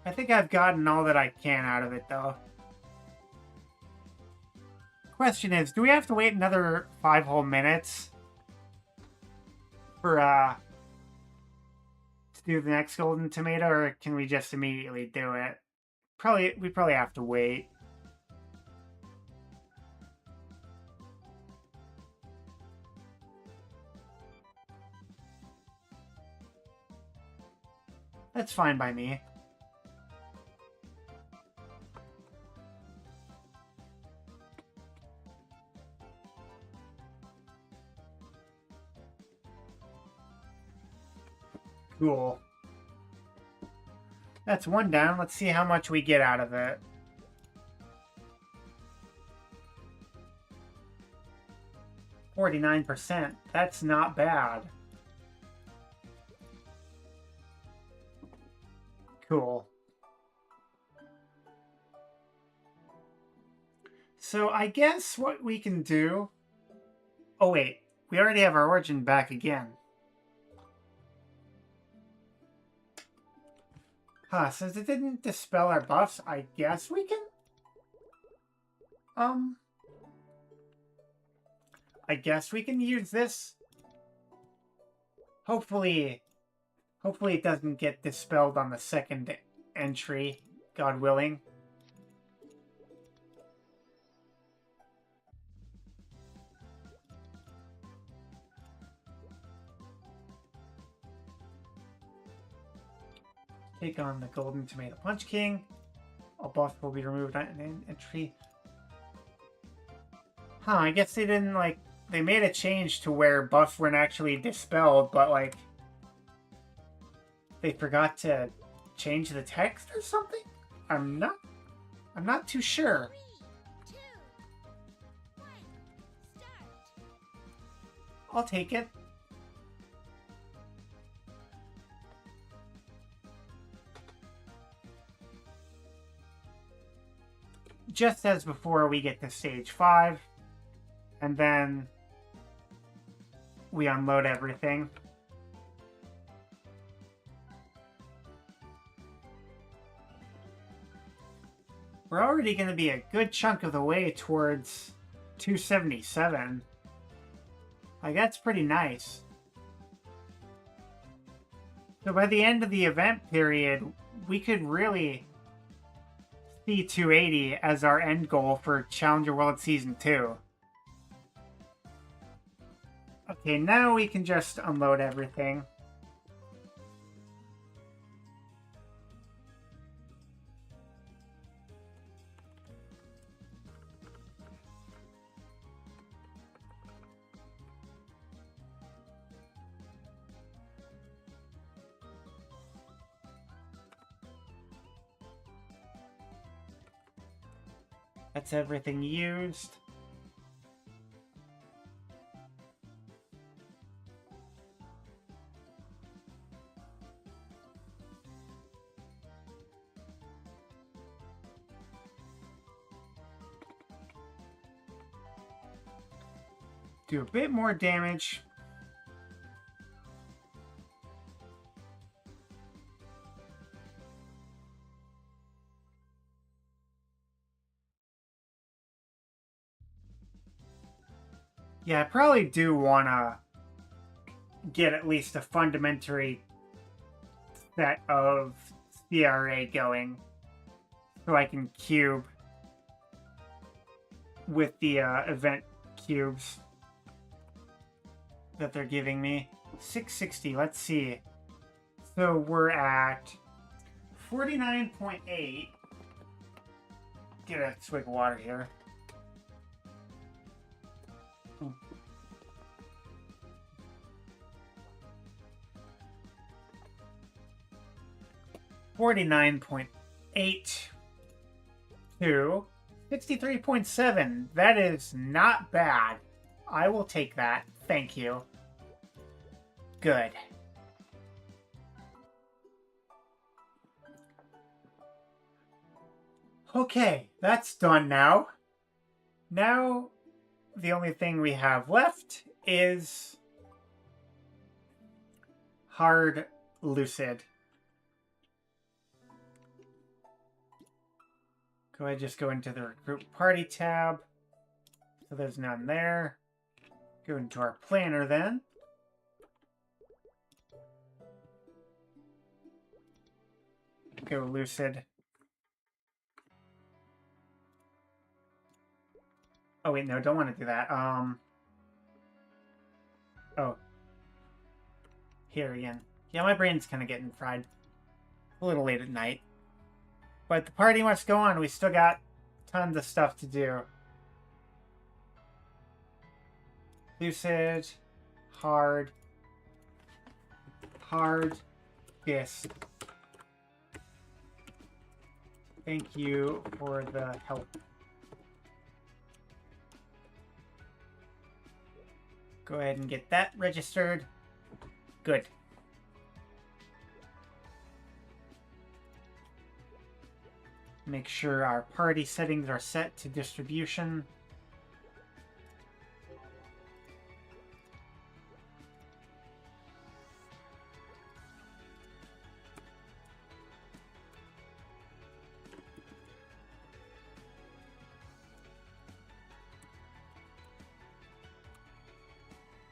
I think I've gotten all that I can out of it, though. Question is, do we have to wait another 5 whole minutes for, to do the next golden tomato, or can we just immediately do it? We probably have to wait. That's fine by me. Cool. That's 1 down. Let's see how much we get out of it. $49%. That's not bad. Cool. So I guess what we can do... Oh wait, we already have our origin back again. Huh, since it didn't dispel our buffs, I guess we can... I guess we can use this. Hopefully it doesn't get dispelled on the second entry, God willing. Take on the Golden Tomato Punch King. All buffs will be removed on an entry. Huh, I guess they didn't, like... They made a change to where buffs weren't actually dispelled, but, like... They forgot to change the text or something? I'm not too sure. 3, 2, 1, start. I'll take it. Just as before, we get to stage 5, and then we unload everything. We're already going to be a good chunk of the way towards 277. Like, that's pretty nice. So by the end of the event period, we could really see 280 as our end goal for Challenger World Season 2. Okay, now we can just unload everything. That's everything used. Do a bit more damage. Yeah, I probably do want to get at least a fundamentary set of CRA going so I can cube with the event cubes that they're giving me. 660, let's see. So we're at 49.8. Get a swig of water here. 49.8 to 63.7. That is not bad. I will take that. Thank you. Good. Okay, that's done now. Now, the only thing we have left is Hard Lucid. Go ahead, just go into the Recruit Party tab. So there's none there. Go into our planner then. Go Lucid. Oh wait, no, don't want to do that. Oh. Here again. Yeah, my brain's kind of getting fried. A little late at night. But the party must go on. We still got tons of stuff to do. Lucid. Hard. Yes. Thank you for the help. Go ahead and get that registered. Good. Make sure our party settings are set to distribution.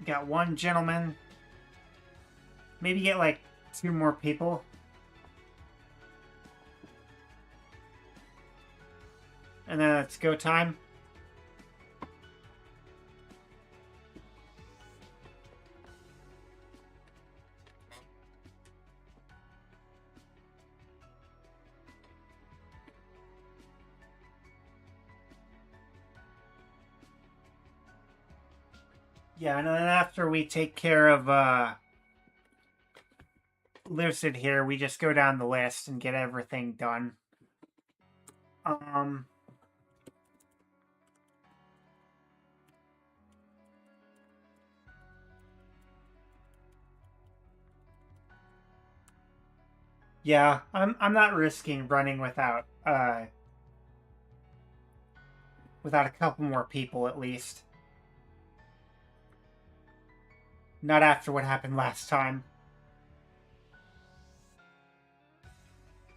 Got one gentleman. Maybe get like 2 more people. And then it's go time. Yeah, and then after we take care of Lucid here, we just go down the list and get everything done. Yeah, I'm not risking running without a couple more people at least. Not after what happened last time.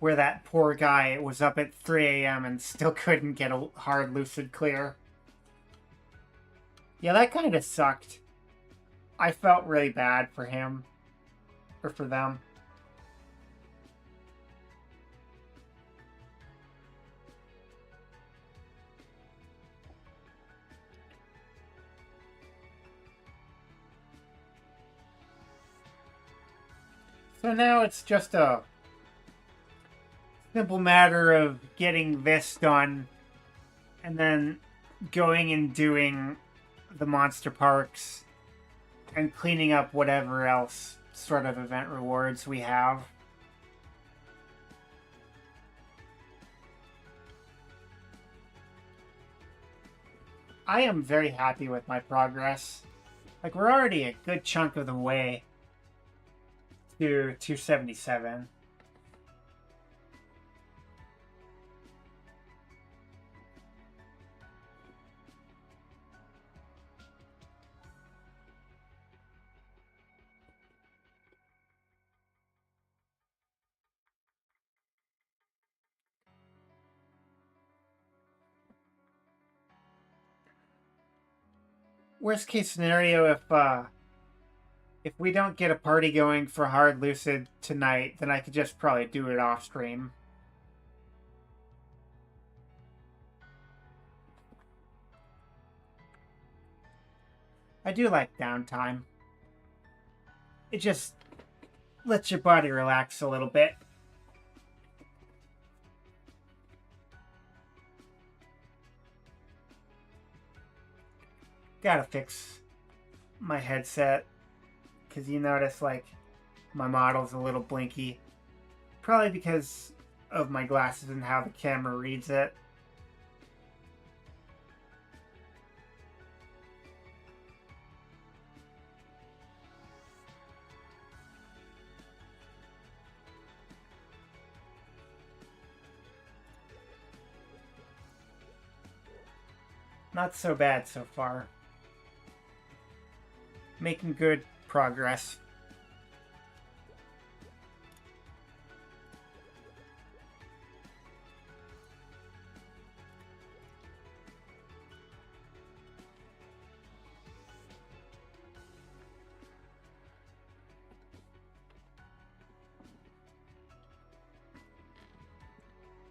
Where that poor guy was up at 3 a.m. and still couldn't get a hard Lucid clear. Yeah, that kind of sucked. I felt really bad for him. Or for them. So now it's just a simple matter of getting this done and then going and doing the monster parks and cleaning up whatever else sort of event rewards we have. I am very happy with my progress. Like, we're already a good chunk of the way to 277. Worst case scenario, if we don't get a party going for Hard Lucid tonight, then I could just probably do it off stream. I do like downtime. It just lets your body relax a little bit. Gotta fix my headset, because you notice, like, my model's a little blinky. Probably because of my glasses and how the camera reads it. Not so bad so far. Making good progress.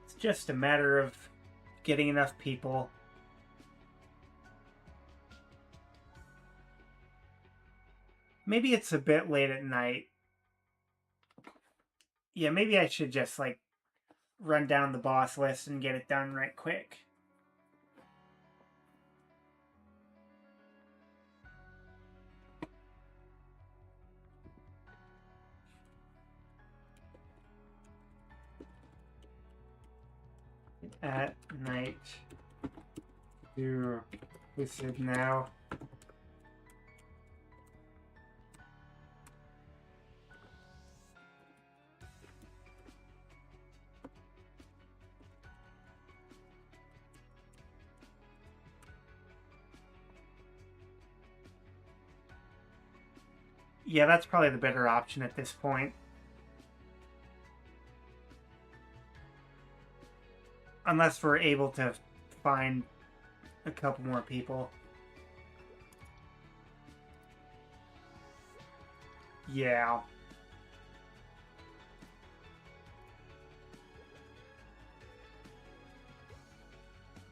It's just a matter of getting enough people. Maybe it's a bit late at night. Yeah, maybe I should just, like, run down the boss list and get it done right quick. At night. Do Lucid now. Yeah, that's probably the better option at this point. Unless we're able to find a couple more people. Yeah.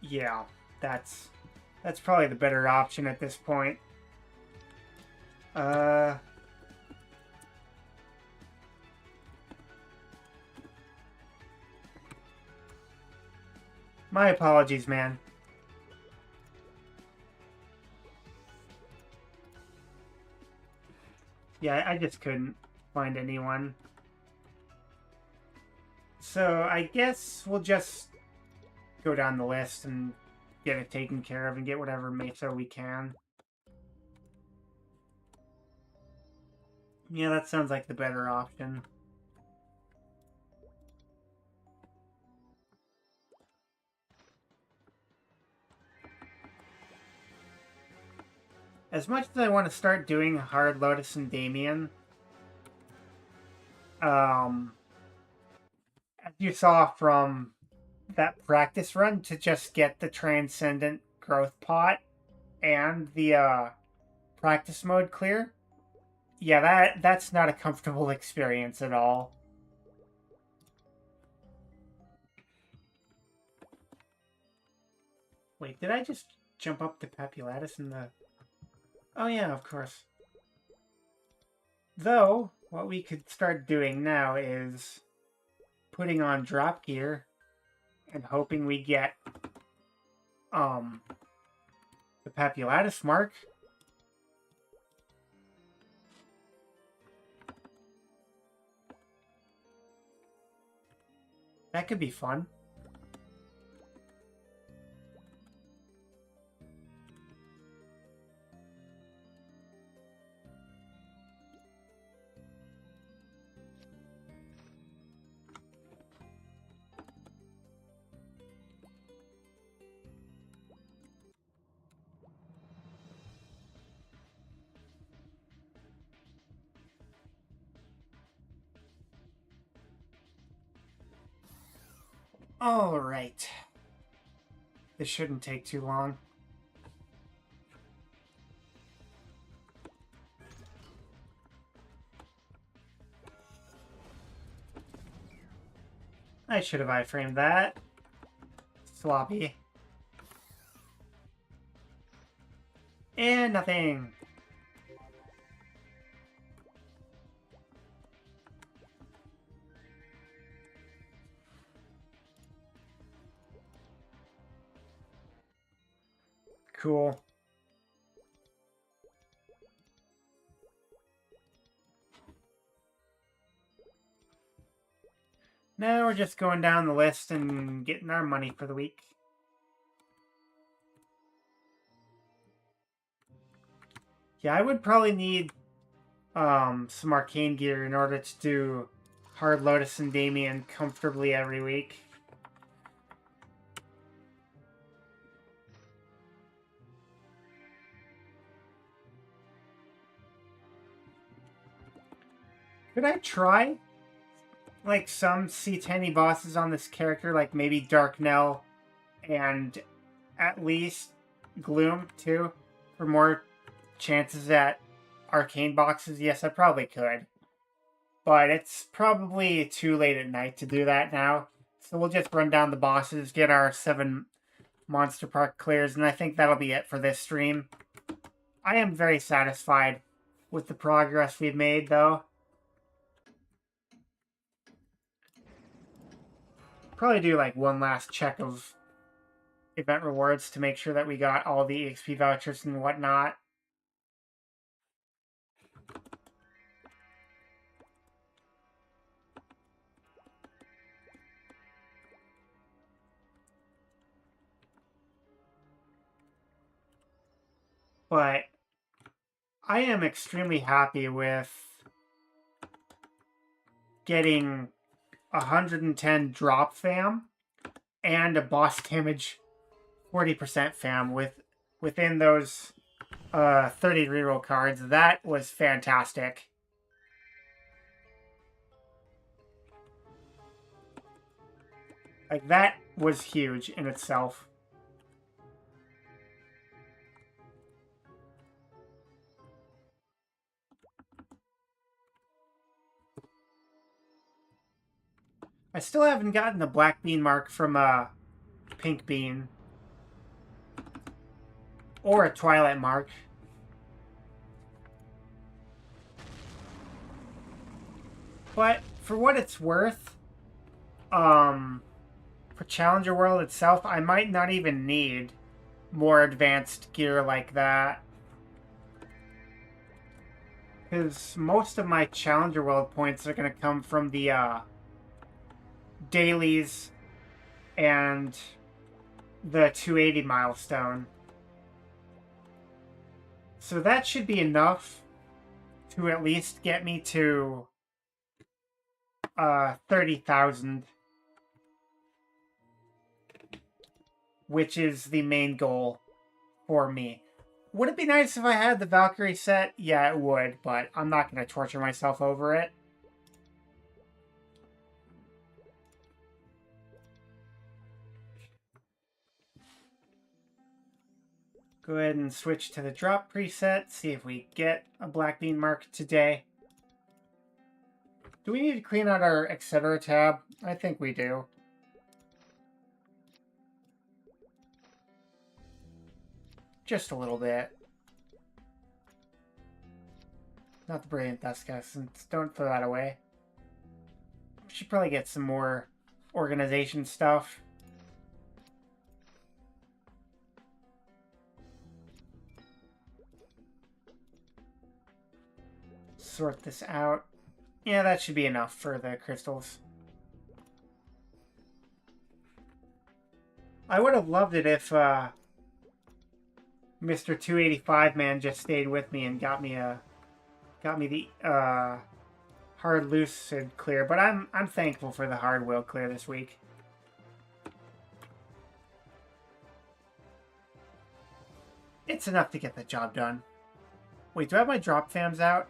Yeah, that's probably the better option at this point. My apologies, man. Yeah, I just couldn't find anyone. So I guess we'll just go down the list and get it taken care of and get whatever mesa we can. Yeah, that sounds like the better option. As much as I want to start doing Hard Lotus and Damien, as you saw from that practice run, to just get the Transcendent Growth Pot and the practice mode clear, yeah, that's not a comfortable experience at all. Wait, did I just jump up to Papulatus in the... Oh yeah, of course. Though, what we could start doing now is putting on drop gear and hoping we get the Papulatus mark. That could be fun. Alright. This shouldn't take too long. I should have iframed that. Sloppy. And nothing. Cool. Now we're just going down the list and getting our money for the week. Yeah, I would probably need some arcane gear in order to do Hard Lotus and Damien comfortably every week. Could I try like some C10 bosses on this character, like maybe Dark Knell and at least Gloom too, for more chances at arcane boxes? Yes, I probably could. But it's probably too late at night to do that now. So we'll just run down the bosses, get our 7 Monster Park clears, and I think that'll be it for this stream. I am very satisfied with the progress we've made, though. Probably do like one last check of event rewards to make sure that we got all the EXP vouchers and whatnot. But I am extremely happy with getting 110 drop fam and a boss damage 40% fam within those 30 reroll cards. That was fantastic. Like, that was huge in itself. I still haven't gotten a black bean mark from a pink bean. Or a twilight mark. But for what it's worth, for Challenger World itself, I might not even need more advanced gear like that. Because most of my Challenger World points are going to come from the dailies and the 280 milestone. So that should be enough to at least get me to 30,000. Which is the main goal for me. Would it be nice if I had the Valkyrie set? Yeah, it would, but I'm not going to torture myself over it. Go ahead and switch to the drop preset, see if we get a black bean mark today. Do we need to clean out our etc. tab? I think we do. Just a little bit. Not the brilliant dust essence. Don't throw that away. We should probably get some more organization stuff. Sort this out. Yeah, that should be enough for the crystals. I would have loved it if Mr. 285 man just stayed with me and got me the hard lucid clear, but I'm thankful for the hard will clear this week. It's enough to get the job done. Wait, do I have my drop fams out?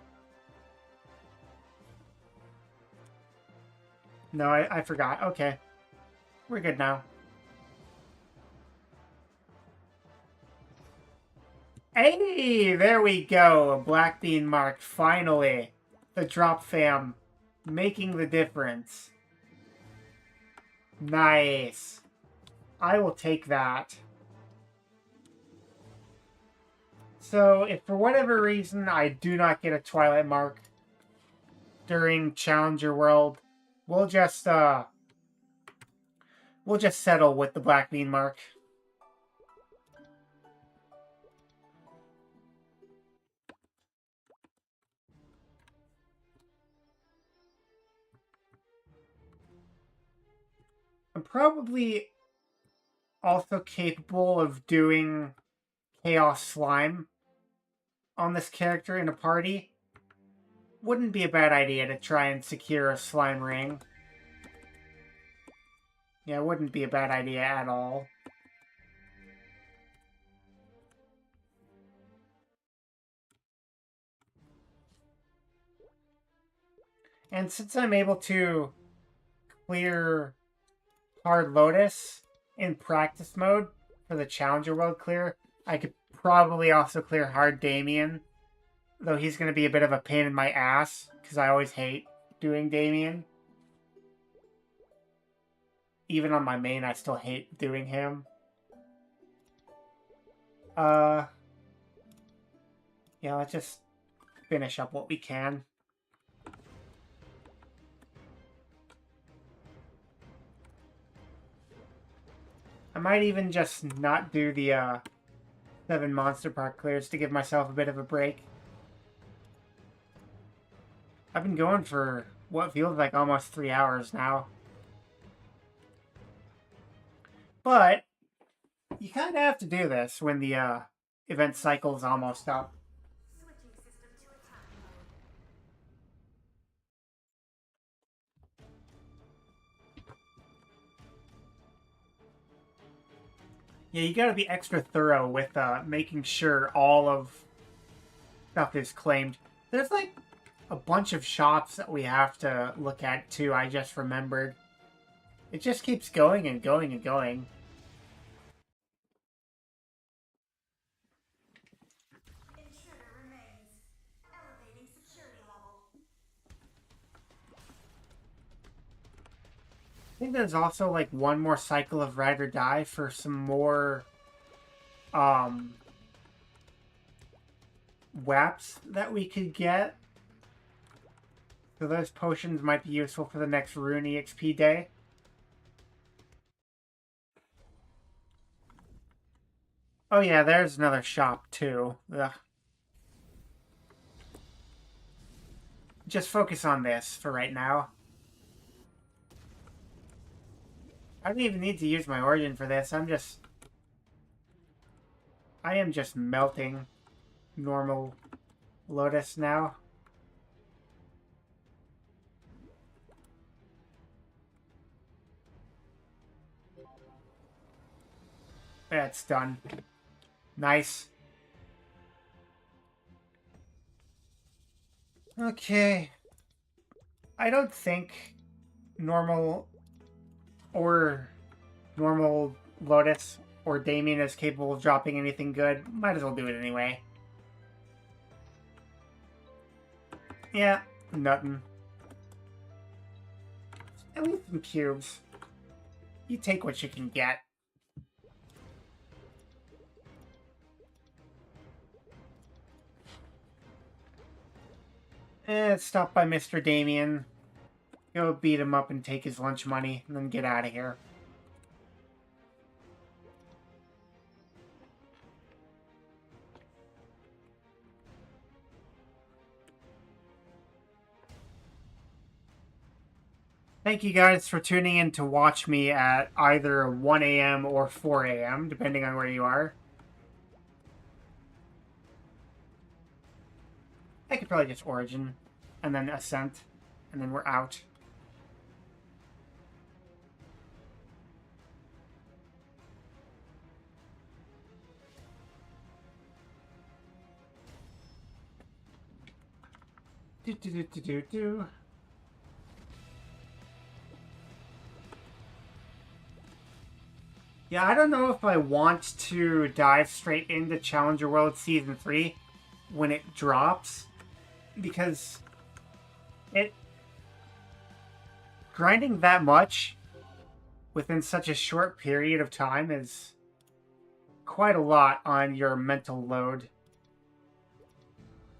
No, I forgot. Okay. We're good now. Hey, there we go. A black bean mark, finally. The drop fam making the difference. Nice. I will take that. So, if for whatever reason I do not get a twilight mark during Challenger World, we'll just settle with the black bean mark. I'm probably also capable of doing Chaos Slime on this character in a party. Wouldn't be a bad idea to try and secure a slime ring. Yeah, it wouldn't be a bad idea at all. And since I'm able to clear Hard Lotus in practice mode for the Challenger World clear, I could probably also clear Hard Damien. Though he's going to be a bit of a pain in my ass, because I always hate doing Damien. Even on my main, I still hate doing him. Yeah, let's just finish up what we can. I might even just not do the 7 Monster Park clears to give myself a bit of a break. I've been going for what feels like almost 3 hours now. But you kind of have to do this when the event cycle is almost up. Yeah, you gotta be extra thorough with making sure all of stuff is claimed. There's like a bunch of shops that we have to look at too, I just remembered. It just keeps going and going and going. Intruder remains. Elevating security level. I think there's also like one more cycle of Ride or Die for some more WAPs that we could get. So those potions might be useful for the next Rune EXP day. Oh yeah, there's another shop too. Ugh. Just focus on this for right now. I don't even need to use my origin for this. I am just melting normal Lotus now. That's done. Nice. Okay. I don't think normal or normal Lotus or Damien is capable of dropping anything good. Might as well do it anyway. Yeah, nothing. At least some cubes. You take what you can get. Stop by Mr. Damien. Go beat him up and take his lunch money, and then get out of here. Thank you guys for tuning in to watch me at either 1 a.m. or 4 a.m., depending on where you are. I could probably just Origin, and then Ascent, and then we're out. Do. Yeah, I don't know if I want to dive straight into Challenger World Season 3 when it drops, because grinding that much within such a short period of time is quite a lot on your mental load.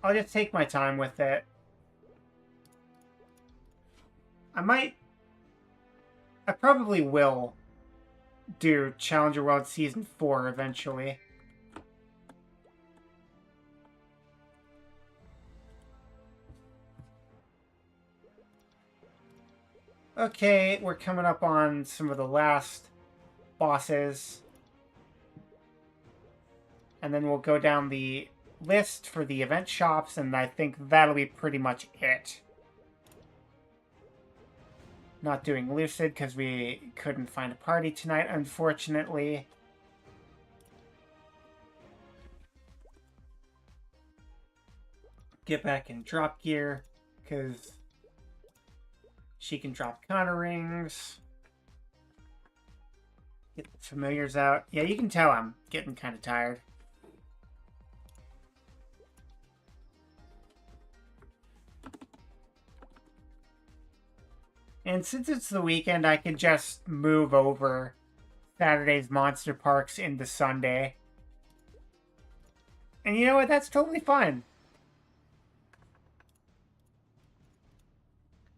I'll just take my time with it. I probably will do Challenger World Season 4 eventually. Okay, we're coming up on some of the last bosses. And then we'll go down the list for the event shops, and I think that'll be pretty much it. Not doing Lucid because we couldn't find a party tonight, unfortunately. Get back in drop gear because she can drop counter rings. Get the familiars out. Yeah, you can tell I'm getting kind of tired. And since it's the weekend, I can just move over Saturday's Monster Parks into Sunday. And you know what? That's totally fine.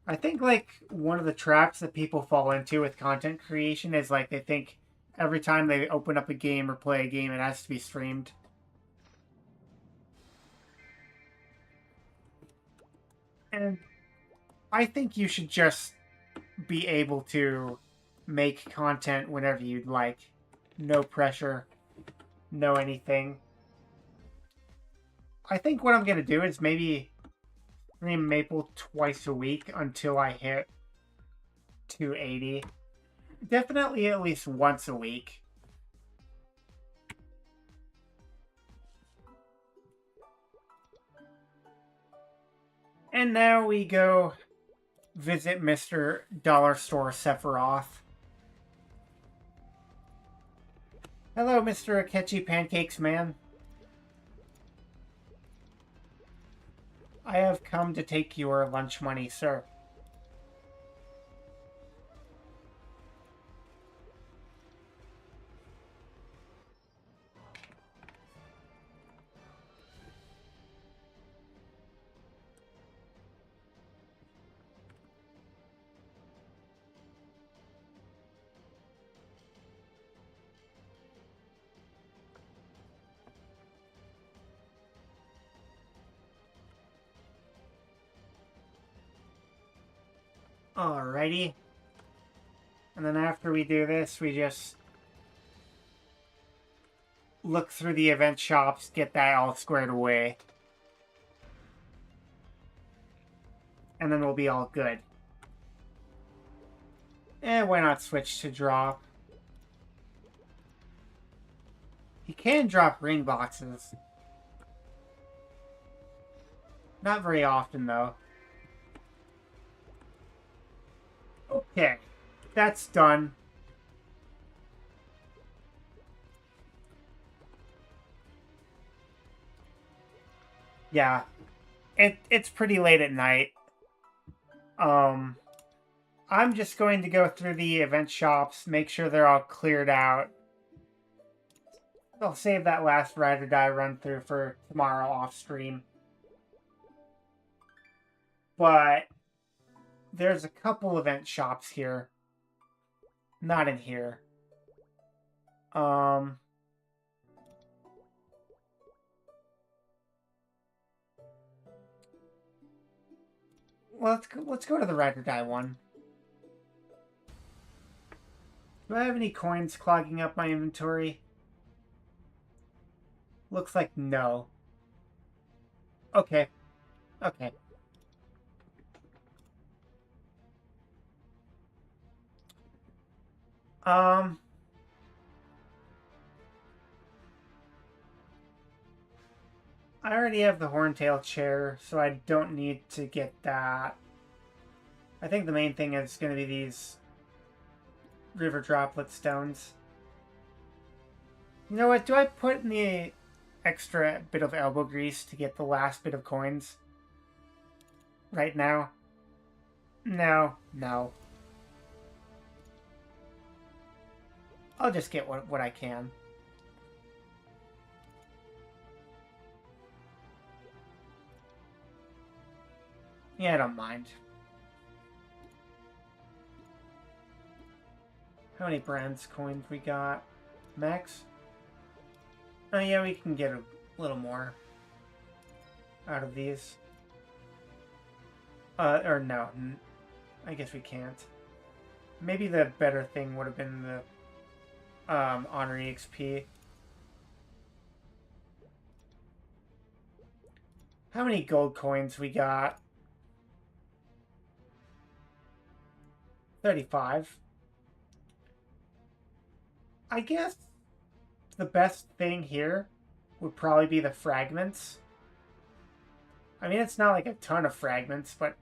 I think, like, one of the traps that people fall into with content creation is, like, they think every time they open up a game or play a game, it has to be streamed. And I think you should just be able to make content whenever you'd like. No pressure, no anything. I think what I'm going to do is maybe stream Maple twice a week until I hit 280. Definitely at least once a week. And now we go visit Mr. Dollar Store Sephiroth. Hello, Mr. Akechi Pancakes Man. I have come to take your lunch money, sir. Alrighty. And then after we do this, we just look through the event shops, get that all squared away. And then we'll be all good. Why not switch to drop? You can drop ring boxes. Not very often, though. Okay. That's done. Yeah. It's pretty late at night. I'm just going to go through the event shops, make sure they're all cleared out. I'll save that last ride or die run through for tomorrow off stream. But there's a couple event shops here. Not in here. Well, let's go to the ride or die one. Do I have any coins clogging up my inventory? Looks like no. Okay. Okay. I already have the horntail chair, so I don't need to get that. I think the main thing is going to be these river droplet stones. You know what? Do I put in the extra bit of elbow grease to get the last bit of coins right now? No. I'll just get what I can. Yeah, I don't mind. How many bronze coins we got? Max? Oh yeah, we can get a little more out of these. Or no. I guess we can't. Maybe the better thing would have been the honor EXP. How many gold coins we got? 35. I guess the best thing here would probably be the fragments. I mean, it's not like a ton of fragments, but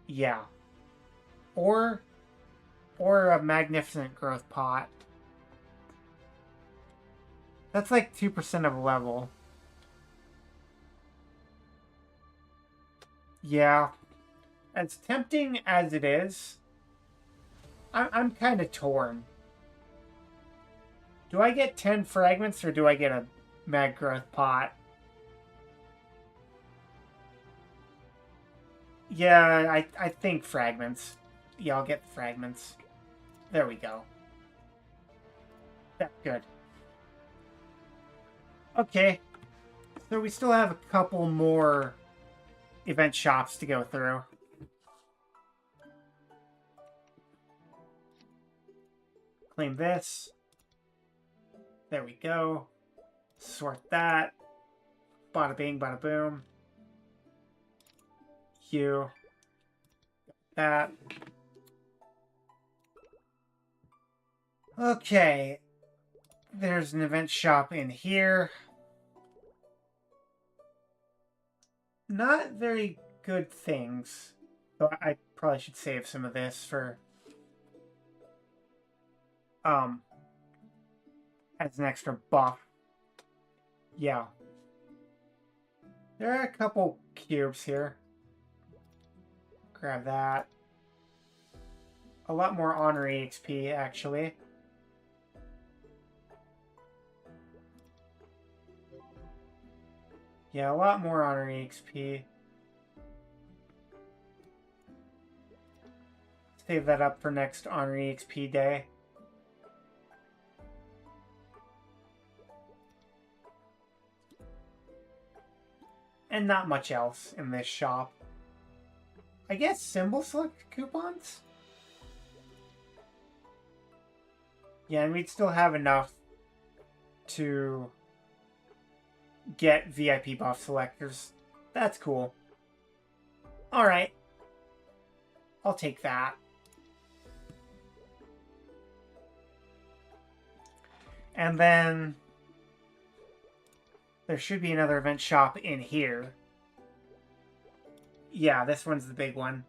yeah. Or a magnificent growth pot. That's like 2% of level. Yeah. As tempting as it is, I'm kind of torn. Do I get 10 fragments or do I get a mag growth pot? Yeah, I think fragments. Yeah, I'll get the fragments. There we go. That's good. Okay. So we still have a couple more event shops to go through. Claim this. There we go. Sort that. Bada bing, bada boom. You. That. Okay. There's an event shop in here. Not very good things. So I probably should save some of this for... Um, as an extra buff. Yeah. There are a couple cubes here. Grab that. A lot more honor EXP, actually. Yeah, a lot more honor EXP. Save that up for next honor EXP day. And not much else in this shop. I guess symbol select coupons? Yeah, and we'd still have enough to get VIP buff selectors. That's cool. Alright. I'll take that. And then there should be another event shop in here. Yeah, this one's the big one.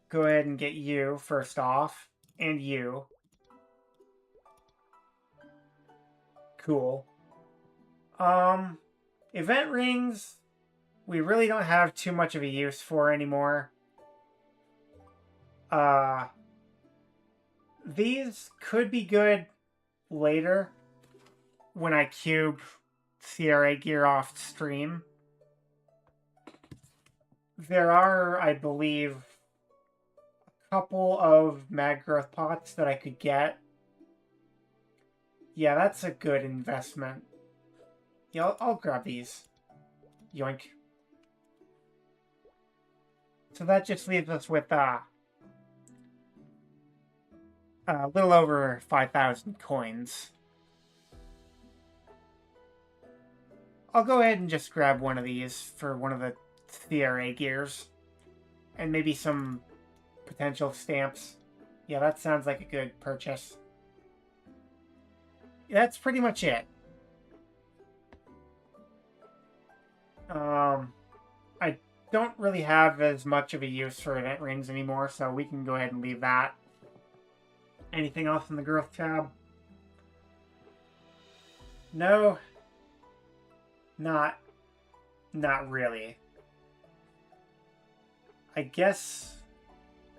Go ahead and get you first off. And you. Cool. Event rings, we really don't have too much of a use for anymore. These could be good later when I cube CRA gear off stream. There are, I believe, a couple of mag growth pots that I could get. Yeah, that's a good investment. Yeah, I'll grab these. Yoink. So that just leaves us with a little over 5,000 coins. I'll go ahead and just grab one of these for one of the CRA gears. And maybe some potential stamps. Yeah, that sounds like a good purchase. That's pretty much it. I don't really have as much of a use for event rings anymore, so we can go ahead and leave that. Anything else in the growth tab? No. Not really. I guess,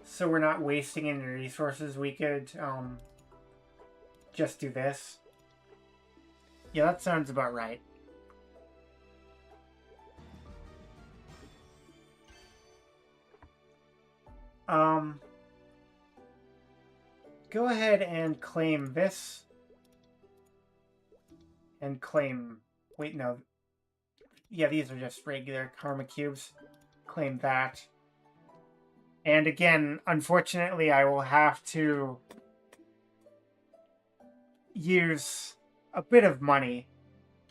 so we're not wasting any resources, we could, just do this. Yeah, that sounds about right. Go ahead and claim this. And claim... Wait, no. Yeah, these are just regular karma cubes. Claim that. And again, unfortunately, I will have to use a bit of money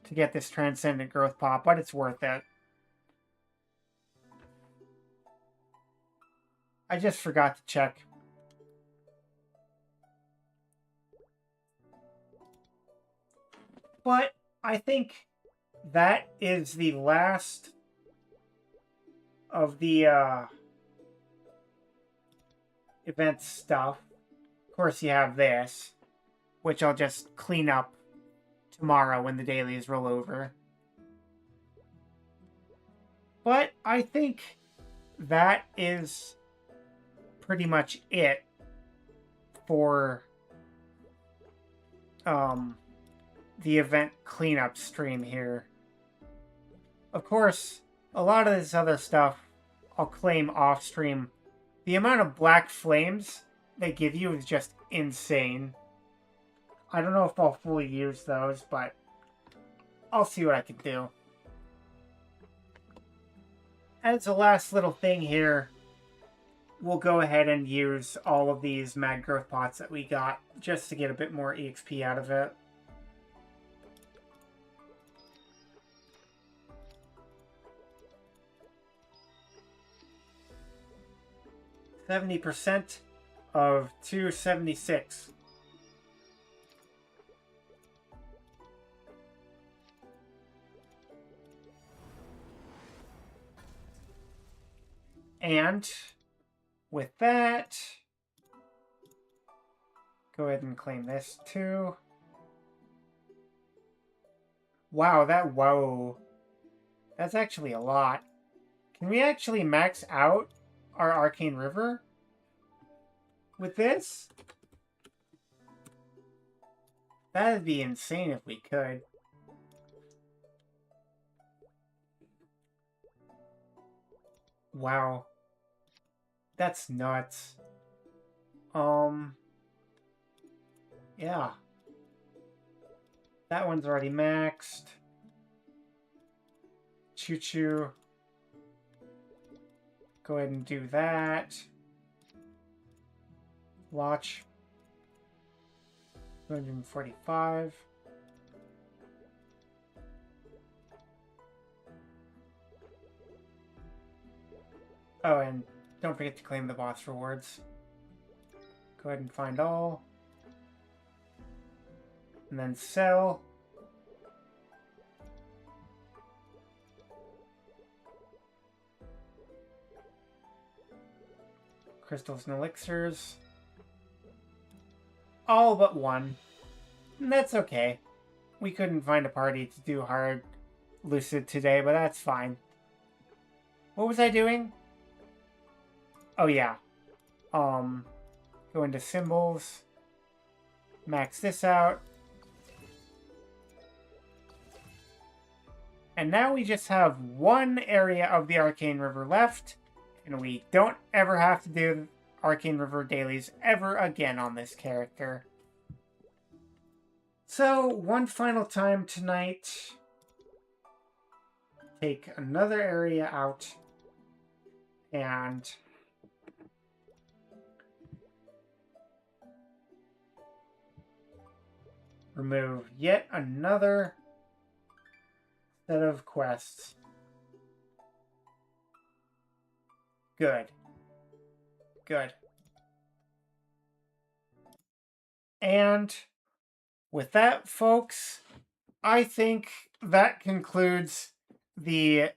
to get this Transcendent Growth Pop, but it's worth it. I just forgot to check. But I think that is the last of the event stuff. Of course, you have this, which I'll just clean up tomorrow when the dailies roll over. But I think that is pretty much it for the event cleanup stream here. Of course, a lot of this other stuff I'll claim off stream. The amount of black flames they give you is just insane. I don't know if I'll fully use those, but I'll see what I can do. As a last little thing here, we'll go ahead and use all of these mag growth pots that we got just to get a bit more EXP out of it. 70% of 276. And with that, Go ahead and claim this too. Wow, whoa. That's actually a lot. Can we actually max out our Arcane River with this? That'd be insane if we could. Wow. That's nuts. Yeah. That one's already maxed. Choo-choo. Go ahead and do that. Watch. 245. Oh, and don't forget to claim the boss rewards. Go ahead and find all. And then sell. Crystals and elixirs. All but one. And that's okay. We couldn't find a party to do hard Lucid today, but that's fine. What was I doing? Oh yeah. Go into symbols. Max this out. And now we just have one area of the Arcane River left, and we don't ever have to do Arcane River dailies ever again on this character. So, one final time tonight, take another area out, and remove yet another set of quests. Good. Good. And with that, folks, I think that concludes the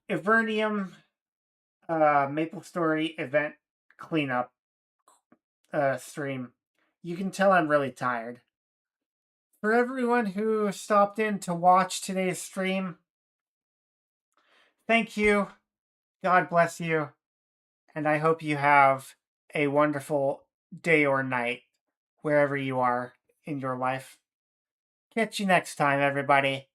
Evernium MapleStory event cleanup stream. You can tell I'm really tired. For everyone who stopped in to watch today's stream, thank you. God bless you. And I hope you have a wonderful day or night wherever you are in your life. Catch you next time, everybody.